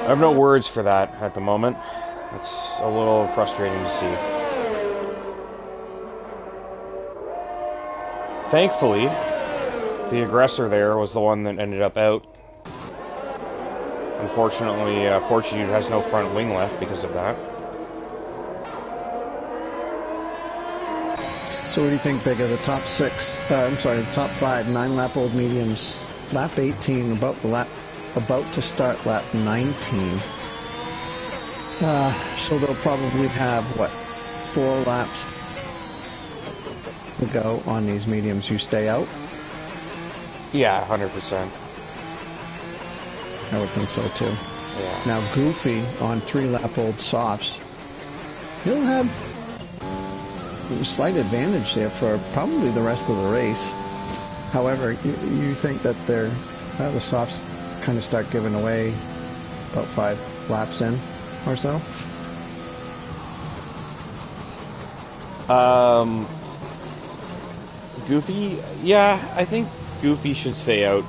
I have no words for that at the moment. It's a little frustrating to see. Thankfully, the aggressor there was the one that ended up out. Unfortunately, Porchy has no front wing left because of that. So what do you think, Big, of the top 6, the top 5, 9-lap-old mediums, lap 18, about to start lap 19. So they'll probably have, what, 4 laps go on these mediums, you stay out? Yeah, 100%. I would think so too. Yeah. Now Goofy on 3-lap-old softs, he'll have a slight advantage there for probably the rest of the race. However, you think that the softs kind of start giving away about 5 laps in or so? Goofy, yeah, I think Goofy should stay out.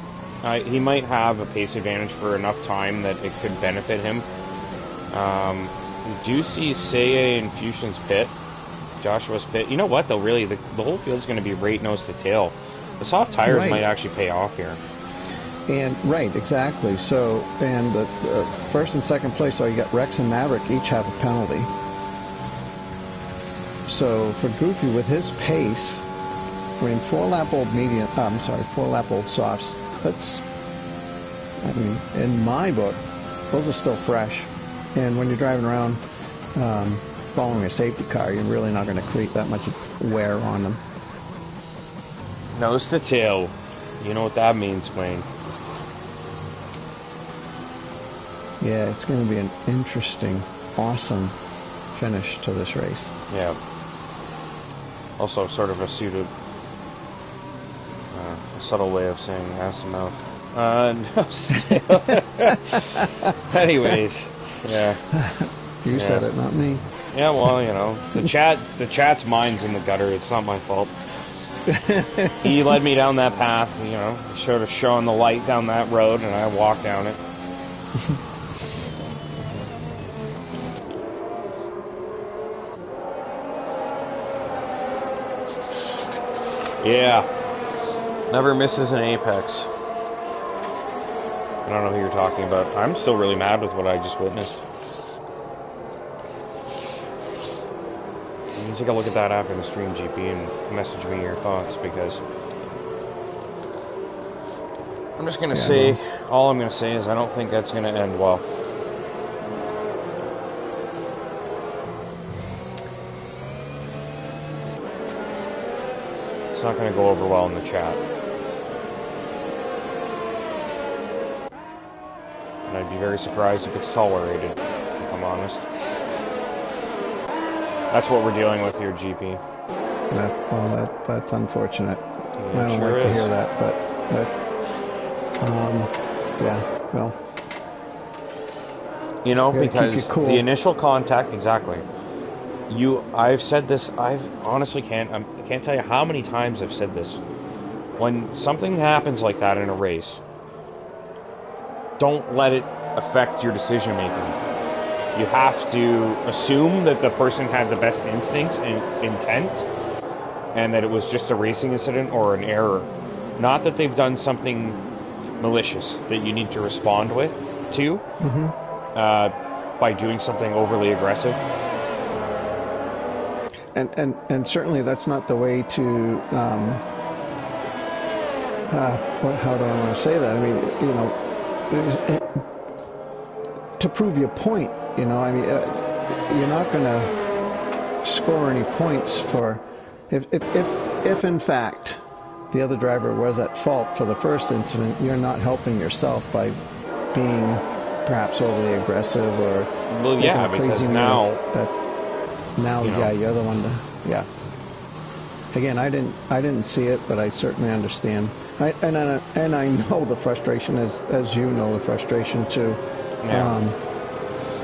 He might have a pace advantage for enough time that it could benefit him. Do you see Seiya in Fusion's pit? Joshua's pit? You know what, though, really, the whole field's going to be right nose to tail. The soft tires might actually pay off here. And right, exactly. So, and the first and second place, so you got Rex and Maverick each have a penalty. So for Goofy with his pace, I mean 4-lap-old softs. That's, I mean, in my book, those are still fresh. And when you're driving around following a safety car, you're really not going to create that much wear on them. Nose to tail. You know what that means, Wayne. Yeah, it's going to be an interesting, awesome finish to this race. Yeah. Also, sort of a subtle way of saying ass to mouth. Anyways, yeah. You said it, not me. Yeah, well, you know, the chat's mind's in the gutter. It's not my fault. He led me down that path, you know, sort of showing the light down that road, and I walked down it. Yeah. Never misses an apex. I don't know who you're talking about. I'm still really mad with what I just witnessed. You can take a look at that after the stream, GP, and message me your thoughts, because I'm just going to say, all I'm going to say is I don't think that's going to end well. It's not going to go over well in the chat. And I'd be very surprised if it's tolerated, if I'm honest. That's what we're dealing with here, GP. Well, that's unfortunate. Yeah, I don't sure like to is. hear that, but yeah, well. You know, You gotta keep because you cool. the initial contact, exactly. I've said this, I honestly can't tell you how many times I've said this. When something happens like that in a race, don't let it affect your decision making. You have to assume that the person had the best instincts and intent, and that it was just a racing incident or an error. Not that they've done something malicious that you need to respond to by doing something overly aggressive. And certainly that's not the way to, how do I want to say that? I mean, you know, to prove your point, you know, I mean, you're not going to score any points for, if in fact the other driver was at fault for the first incident, you're not helping yourself by being perhaps overly aggressive or Well, because now you know. You're the one to, Again, I didn't see it, but I certainly understand. And I know the frustration, as you know the frustration too. Yeah.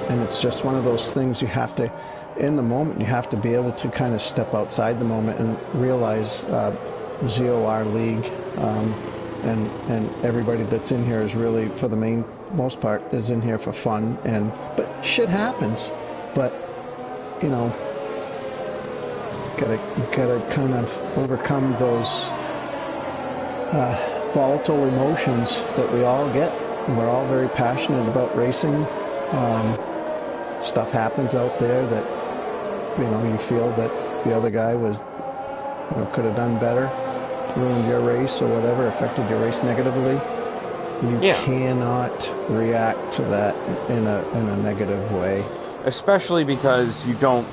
And it's just one of those things you have to, in the moment, you have to be able to kind of step outside the moment and realize ZOR League and everybody that's in here is really, for the most part, is in here for fun. But shit happens. But, you know, gotta kind of overcome those volatile emotions that we all get. We're all very passionate about racing. Stuff happens out there that, you know, you feel that the other guy was, you know, could have done better, ruined your race or whatever, affected your race negatively. You cannot react to that in a negative way. Especially because you don't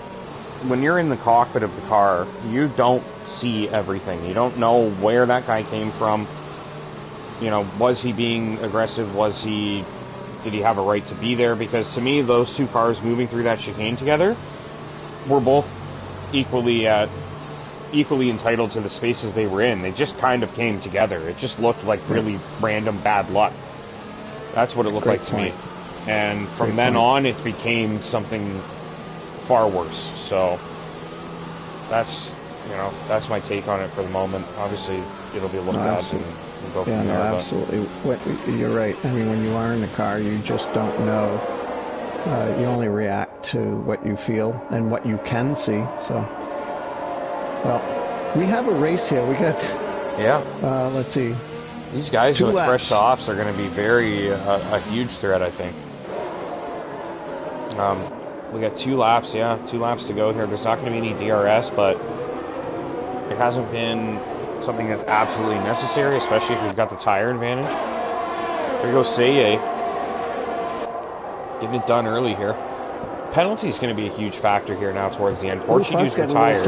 when you're in the cockpit of the car, you don't see everything. You don't know where that guy came from. You know, was he being aggressive? Did he have a right to be there? Because to me, those two cars moving through that chicane together were both equally entitled to the spaces they were in. They just kind of came together. It just looked like really random bad luck. That's what it looked like to me. And from then on, it became something far worse. So that's my take on it for the moment. Obviously, it'll be looked at and we'll go from there. Absolutely. You're right. I mean, when you are in the car, you just don't know. You only react to what you feel and what you can see. So, well, we have a race here. We got. Yeah. Let's see. These guys with fresh softs are going to be a huge threat, I think. We got 2 laps, 2 laps to go here. There's not going to be any DRS, but it hasn't been something that's absolutely necessary, especially if we've got the tire advantage. Here goes Seye. Getting it done early here. Penalty is going to be a huge factor here now towards the end. Portuguese retired.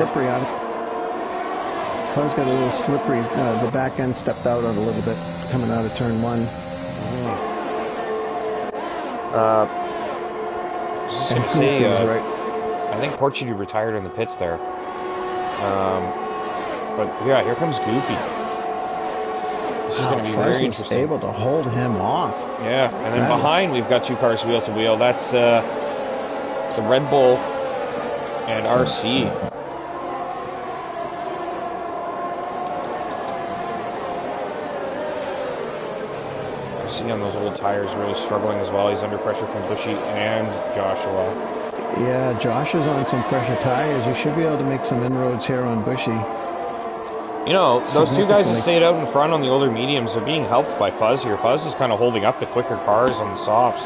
Car's got a little slippery. The back end stepped out a little bit coming out of turn 1. I was just going to say, I think Portuguese retired in the pits there. But yeah, here comes Goofy. This is going to be very interesting. Able to hold him off. Yeah, and then behind we've got 2 cars wheel to wheel. That's the Red Bull and RC. RC on those old tires really struggling as well. He's under pressure from Bushy and Joshua. Yeah, Josh is on some fresher tires. You should be able to make some inroads here on Bushy. You know, those 2 guys that stayed out in front on the older mediums are being helped by Fuzz here. Fuzz is kind of holding up the quicker cars on the softs.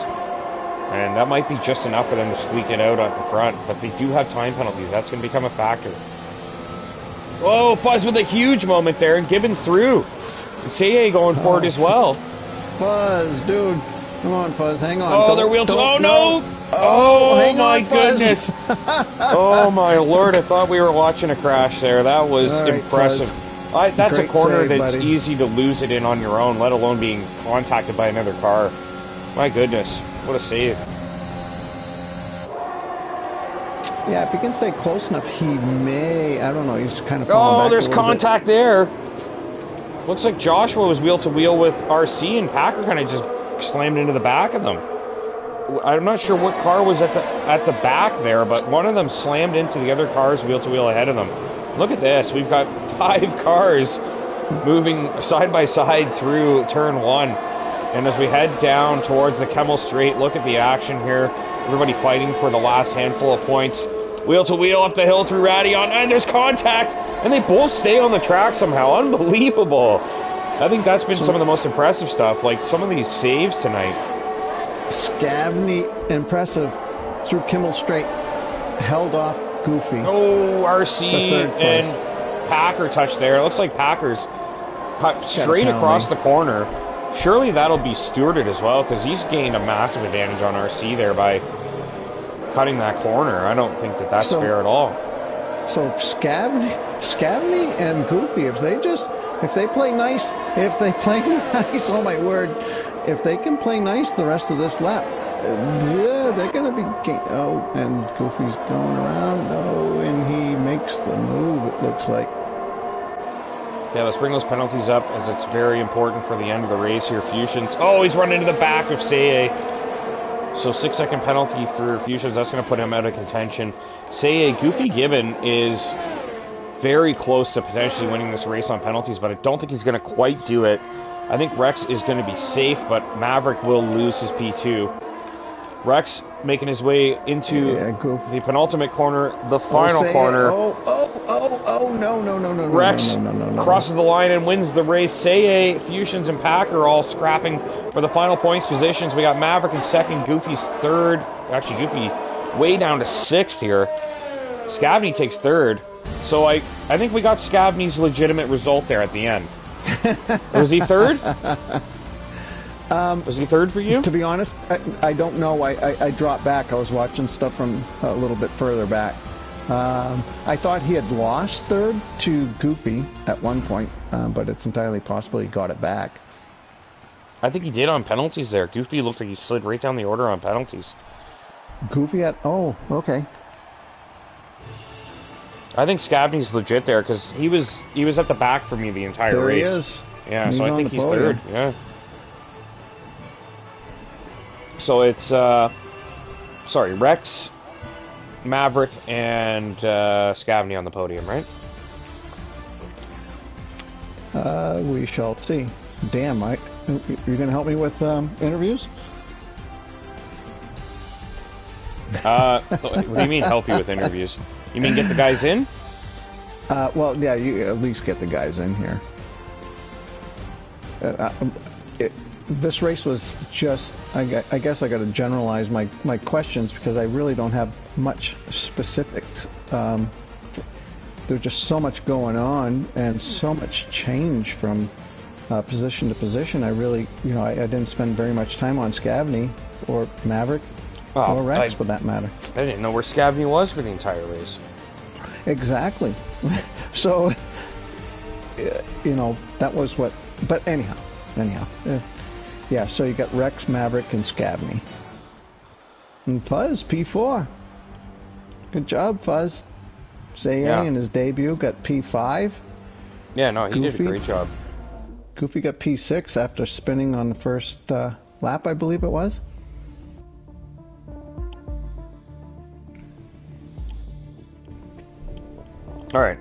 And that might be just enough for them to squeak it out at the front. But they do have time penalties. That's going to become a factor. Whoa, Fuzz with a huge moment there. And Gibbons through. And Seye going forward as well. Fuzz, dude. Come on, Fuzz. Hang on. Oh, they're wheel to... Oh, no! Oh my goodness. Oh, my Lord. I thought we were watching a crash there. That was impressive. That's a corner that's easy to lose it in on your own, let alone being contacted by another car. My goodness, what a save. Yeah, if he can stay close enough, he may, I don't know, he's kind of falling back. Oh, there's contact there. Looks like Joshua was wheel to wheel with RC and Packer kind of just slammed into the back of them. I'm not sure what car was at the back there, but one of them slammed into the other car's wheel to wheel ahead of them. Look at this. We've got 5 cars moving side by side through turn 1. And as we head down towards the Kemmel Straight, look at the action here. Everybody fighting for the last handful of points. Wheel to wheel up the hill through Radion, and there's contact! And they both stay on the track somehow. Unbelievable. I think that's been some of the most impressive stuff. Like some of these saves tonight. Scavney, impressive. Through Kemmel Straight. Held off Goofy. Oh, RC and Packer touched there. It looks like Packer's cut straight across the corner. Surely that'll be stewarded as well, because he's gained a massive advantage on RC there by cutting that corner. I don't think that's fair at all. So Scavney and Goofy, if they play nice, oh my word, if they can play nice the rest of this lap, yeah, they're going to be... Oh, and Goofy's going around. Oh, and he makes the move, it looks like. Yeah, let's bring those penalties up, as it's very important for the end of the race here. Fusions. Oh, he's running into the back of Seye. So 6-second penalty for Fusions. That's going to put him out of contention. Seye, Goofy Gibbon is very close to potentially winning this race on penalties, but I don't think he's going to quite do it. I think Rex is going to be safe, but Maverick will lose his P2. Rex making his way into the penultimate corner, the final corner. No. Rex crosses the line and wins the race. Seye, Fusions, and Packer all scrapping for the final points positions. We got Maverick in second, Goofy's third. Actually, Goofy way down to 6th here. Scavney takes 3rd. So I think we got Scavney's legitimate result there at the end. Was he 3rd? Was he 3rd for you? To be honest, I don't know. I dropped back. I was watching stuff from a little bit further back. I thought he had lost third to Goofy at one point, but it's entirely possible he got it back. I think he did on penalties there. Goofy looked like he slid right down the order on penalties. Goofy at... Oh, okay. I think Scabney's legit there because he was at the back for me the entire race. There he is. Yeah, so I think he's third. Yeah. So it's sorry, Rex, Maverick, and Scabney on the podium, right? We shall see. Damn, you're gonna help me with interviews? What do you mean help you with interviews? You mean get the guys in? Well, yeah, you at least get the guys in here. This race was just, I guess I got to generalize my questions because I really don't have much specifics. There's just so much going on and so much change from position to position. I really, I didn't spend very much time on Scabney or Maverick or Rex for that matter. I didn't know where Scabney was for the entire race. Exactly. So, that was what, but anyhow. Yeah, so you got Rex, Maverick, and Scabney. And Fuzz, P4. Good job, Fuzz. Zaye in his debut got P5. Yeah, no, he did a great job. Goofy got P6 after spinning on the first lap, I believe it was. Alright,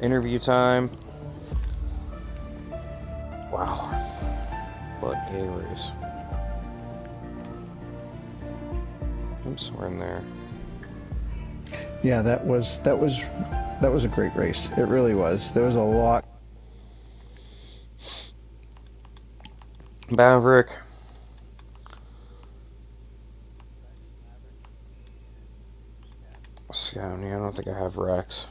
interview time. Wow. What a race. Oops, we're in there. Yeah, that was a great race. It really was. There was a lot. Maverick. Scabney, I don't think I have Rex.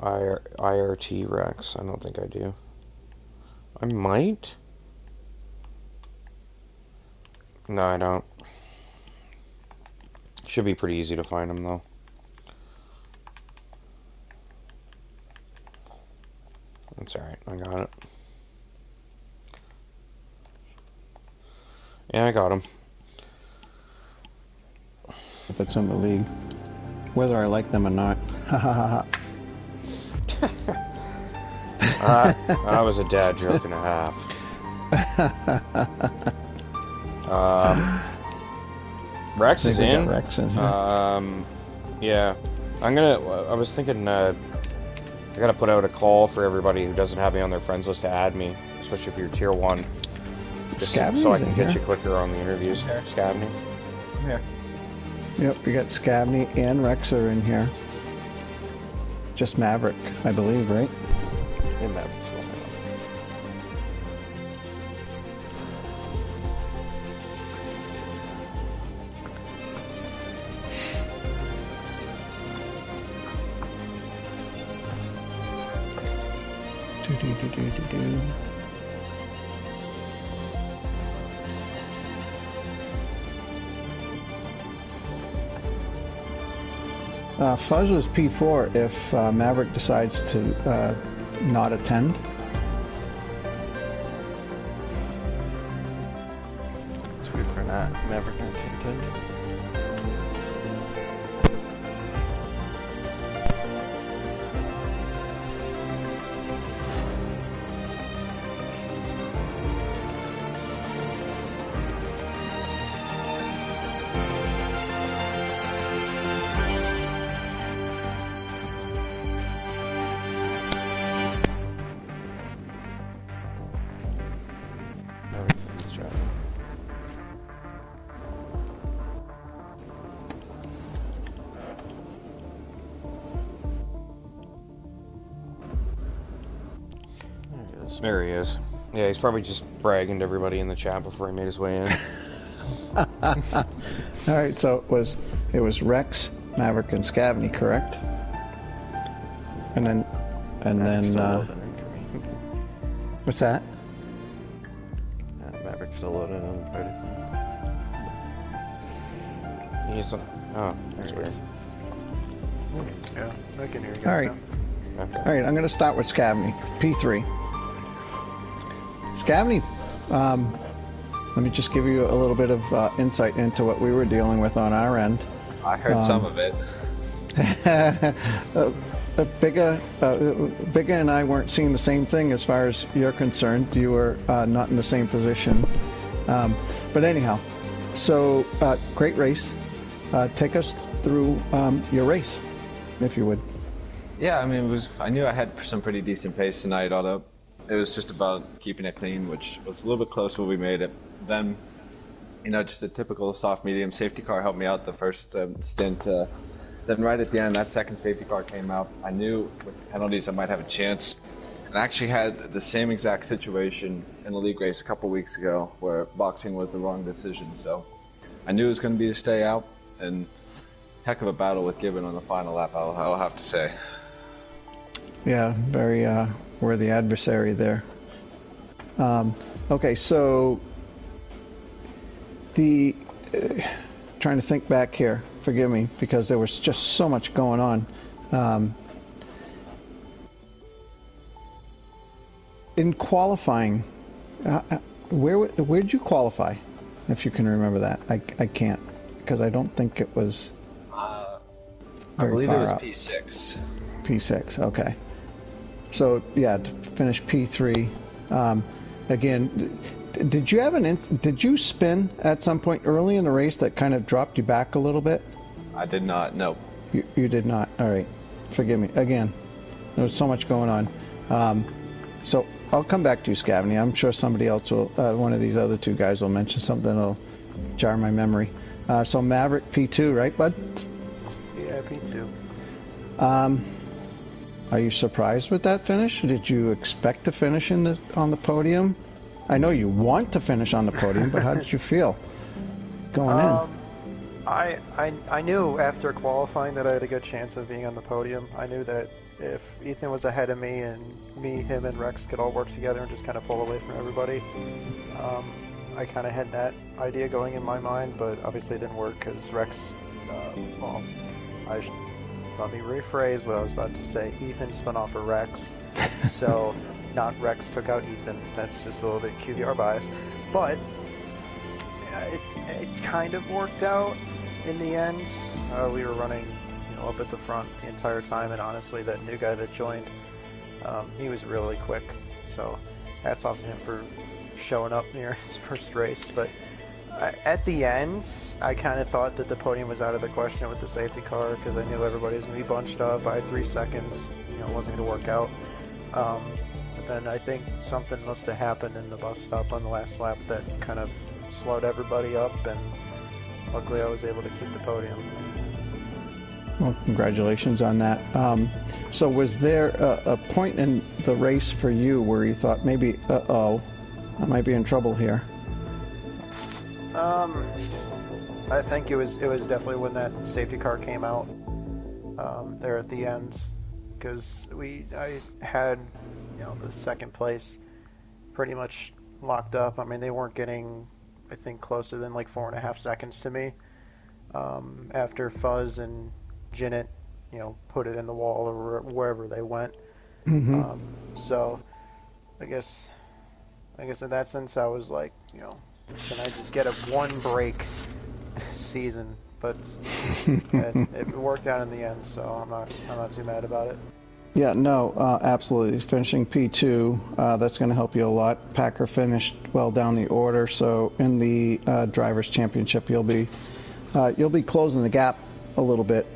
IRT Rex, I don't think I do. I might? No, I don't. Should be pretty easy to find them, though. That's alright, I got it. Yeah, I got him. That's in the league. Whether I like them or not. Ha ha ha ha. That was a dad joke and a half. Rex is in. Rex in here. Yeah. I was thinking, I gotta put out a call for everybody who doesn't have me on their friends list to add me, especially if you're tier 1. Just so I can get you quicker on the interviews. Scabney. Yeah. Yep, we got Scabney and Rex are in here. Just Maverick, I believe, right? Yeah, Maverick's still Fuzz was P4 if Maverick decides to not attend. It's weird for not Maverick not to attend. There he is. Yeah, he's probably just bragging to everybody in the chat before he made his way in. Alright, so it was Rex, Maverick, and Scabney, correct? And then what's that? Maverick's still loaded on the party. Oh, that's weird. Yeah, I can hear you guys. All right. Now. Okay. All right, I'm going to start with Scavney, P3. Scavney, let me just give you a little bit of insight into what we were dealing with on our end. I heard some of it. Bigga and I weren't seeing the same thing as far as you're concerned. You were not in the same position. But anyhow, so great race. Take us through your race, if you would. Yeah, I mean, I knew I had some pretty decent pace tonight, although it was just about keeping it clean, which was a little bit close when we made it. Then, just a typical soft medium safety car helped me out the first stint. Then right at the end, that second safety car came out. I knew with the penalties I might have a chance. And I actually had the same exact situation in the league race a couple weeks ago where boxing was the wrong decision. So I knew it was going to be to stay out, and heck of a battle with Gibbon on the final lap, I'll have to say. Yeah, very worthy adversary there. Okay, so trying to think back here. Forgive me, because there was just so much going on. In qualifying, where'd you qualify? If you can remember that, I can't, because I don't think it was. I believe it was up. P6. P6, okay. So yeah, to finish P3. Again, did you have did you spin at some point early in the race that kind of dropped you back a little bit? I did not. No. You did not. All right. Forgive me. Again, there was so much going on. So I'll come back to you, Scavney. I'm sure somebody else will. One of these other two guys will mention something that'll jar my memory. So Maverick P2, right, bud? Yeah, P2. Are you surprised with that finish? Did you expect to finish on the podium? I know you want to finish on the podium, but how did you feel going in? I knew after qualifying that I had a good chance of being on the podium. I knew that if Ethan was ahead of me and him, and Rex could all work together and just kind of pull away from everybody, I kind of had that idea going in my mind, but obviously it didn't work because Rex, let me rephrase what I was about to say. Ethan spun off of Rex, so not Rex took out Ethan. That's just a little bit QBR bias, but it kind of worked out in the end. We were running, up at the front the entire time, and honestly, that new guy that joined, he was really quick. So hats off to him for showing up near his first race. But at the end, I kind of thought that the podium was out of the question with the safety car because I knew everybody was going to be bunched up. I had 3 seconds, it wasn't going to work out. But then I think something must have happened in the bus stop on the last lap that kind of slowed everybody up, and luckily I was able to keep the podium. Well, congratulations on that. So was there a point in the race for you where you thought maybe, I might be in trouble here? I think it was definitely when that safety car came out there at the end, because I had the second place pretty much locked up. I mean, they weren't getting, I think, closer than like 4.5 seconds to me after Fuzz and Jinnit put it in the wall or wherever they went. Mm-hmm. So I guess in that sense I was like, can I just get a one break season? But it worked out in the end, so I'm not too mad about it. Yeah, no, absolutely. Finishing P2, that's going to help you a lot. Packer finished well down the order, so in the Drivers' Championship, you'll be closing the gap a little bit.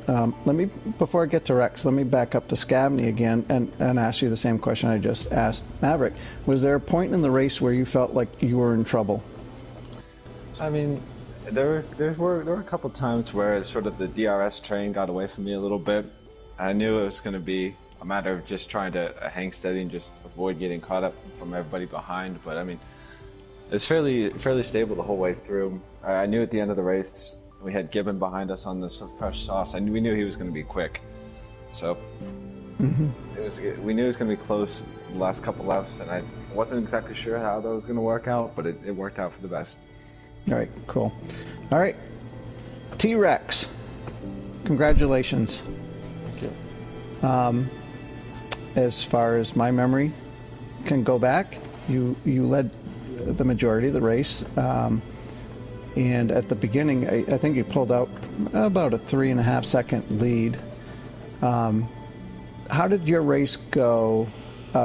Before I get to Rex, let me back up to Scavney again and ask you the same question I just asked Maverick. Was there a point in the race where you felt like you were in trouble? I mean, there were a couple times where sort of the DRS train got away from me a little bit. I knew it was going to be a matter of just trying to hang steady and just avoid getting caught up from everybody behind. But I mean, it was fairly stable the whole way through. I knew at the end of the race we had Gibbon behind us on the fresh softs. We knew he was going to be quick, so we knew it was going to be close the last couple laps, and I wasn't exactly sure how that was going to work out, but it worked out for the best. All right, cool. All right, T-Rex. congratulations. Thank you. As far as my memory can go back, you led the majority of the race, and at the beginning, I think you pulled out about a 3.5 second lead. How did your race go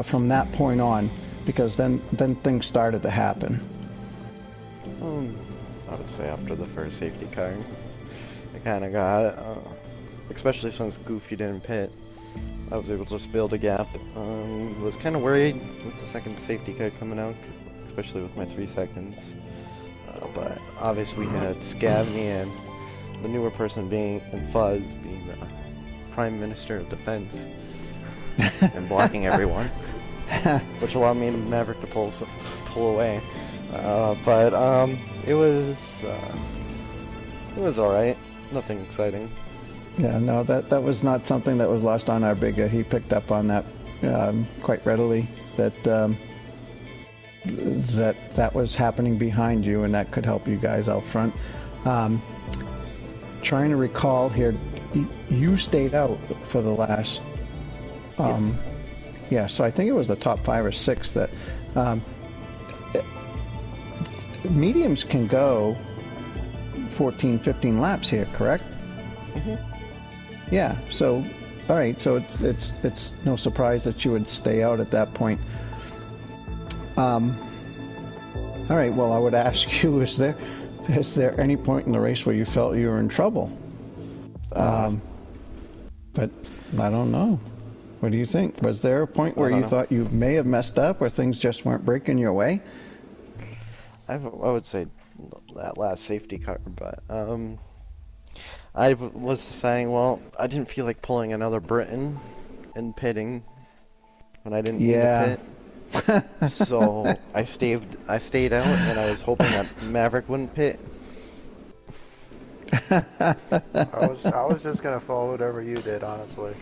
from that point on? Because then things started to happen. I would say after the first safety car, I kind of got, especially since Goofy didn't pit, I was able to just build a gap. Was kind of worried with the second safety car coming out, especially with my 3 seconds. But obviously we had Scavney and the newer person and Fuzz being the Prime Minister of Defense and blocking everyone, which allowed me and Maverick to pull away. But it was all right. Nothing exciting. Yeah, no, that was not something that was lost on our bigger. He picked up on that quite readily. That was happening behind you, and that could help you guys out front. Trying to recall here, you stayed out for the last. Yes. Yeah, so I think it was the top 5 or 6 that. Mediums can go 14, 15 laps here, correct? Mm-hmm. Yeah. So, all right. So it's no surprise that you would stay out at that point. All right. Well, I would ask you: is there any point in the race where you felt you were in trouble? But I don't know. What do you think? Was there a point where you thought you may have messed up, or things just weren't breaking your way? I would say that last safety car, but I was deciding, well, I didn't feel like pulling another Britain and pitting when I didn't need to pit. So I stayed out, and I was hoping that Maverick wouldn't pit. I was just gonna follow whatever you did, honestly.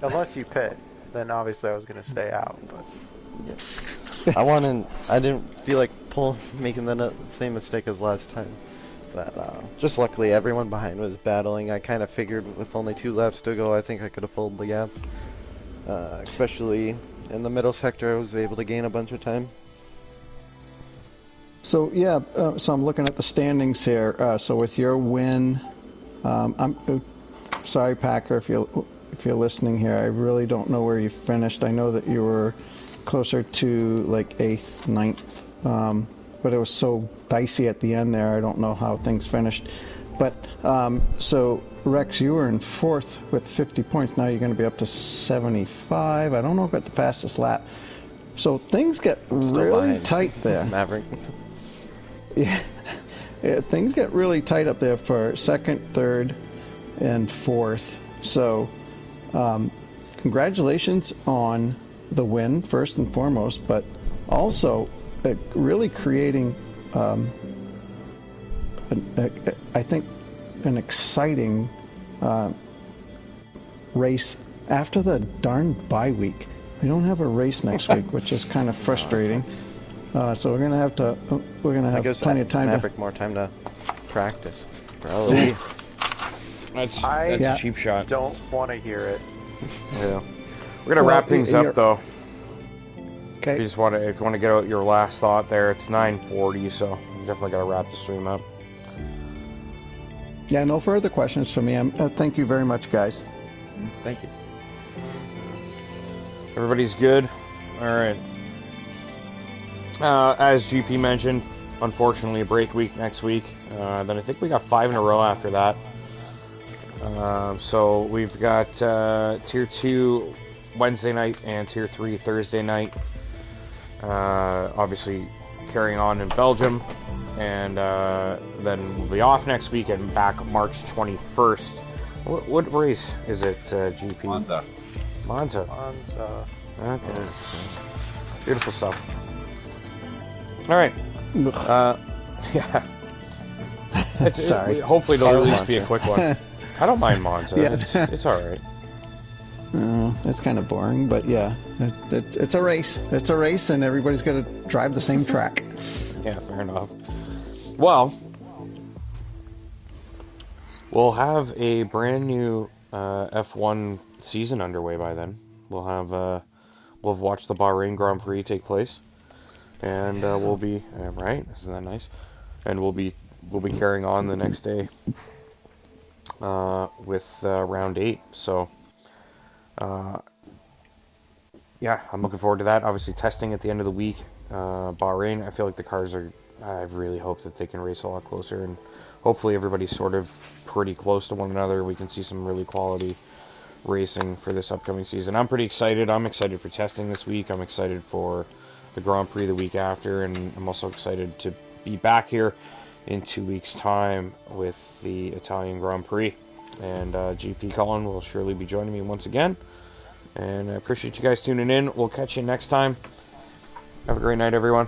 Unless you pit, then obviously I was gonna stay out. But yeah. I didn't feel like making the same mistake as last time. But just luckily everyone behind was battling. I kind of figured with only 2 laps to go, I think I could have pulled the gap. Especially in the middle sector, I was able to gain a bunch of time. So yeah, so I'm looking at the standings here. So with your win, I'm sorry, Packer, if you're listening here. I really don't know where you finished. I know that you were closer to like 8th, 9th, but it was so dicey at the end there. I don't know how things finished. But so Rex, you were in 4th with 50 points. Now you're going to be up to 75. I don't know about the fastest lap. So things get really tight there. Maverick. Yeah, things get really tight up there for 2nd, 3rd, and 4th. So congratulations on the win, first and foremost, but also really creating, I think, an exciting race after the darn bye week. We don't have a race next week, which is kind of frustrating. So we're gonna have plenty of time. Maverick more time to practice. Probably. That's a cheap shot. Don't want to hear it. Yeah. We're gonna wrap things up though. Okay. If you want to get out your last thought there, it's 9:40, so you definitely gotta wrap the stream up. Yeah, no further questions for me. Thank you very much, guys. Thank you. Everybody's good. All right. As GP mentioned, unfortunately a break week next week. Then I think we got 5 in a row after that. So we've got Tier 2 Wednesday night and Tier 3 Thursday night. Obviously carrying on in Belgium. And then we'll be off next week and back March 21st. What race is it, GP? Monza. Okay. Beautiful stuff. All right. Yeah. Sorry. Hopefully it'll at least be a quick one. I don't mind Monza. Yeah. It's all right. It's kind of boring, but yeah, it's a race. It's a race, and everybody's got to drive the same track. Yeah, fair enough. Well, we'll have a brand new F1 season underway by then. We'll have watched the Bahrain Grand Prix take place, and we'll be right. Isn't that nice? And we'll be carrying on the next day with round 8. So yeah, I'm looking forward to that. Obviously, testing at the end of the week. Bahrain, I feel like the cars are. I really hope that they can race a lot closer, and hopefully everybody's sort of pretty close to one another. We can see some really quality racing for this upcoming season. I'm pretty excited. I'm excited for testing this week. I'm excited for the Grand Prix the week after, and I'm also excited to be back here in 2 weeks' time with the Italian Grand Prix. And GP Colin will surely be joining me once again. And I appreciate you guys tuning in. We'll catch you next time. Have a great night, everyone.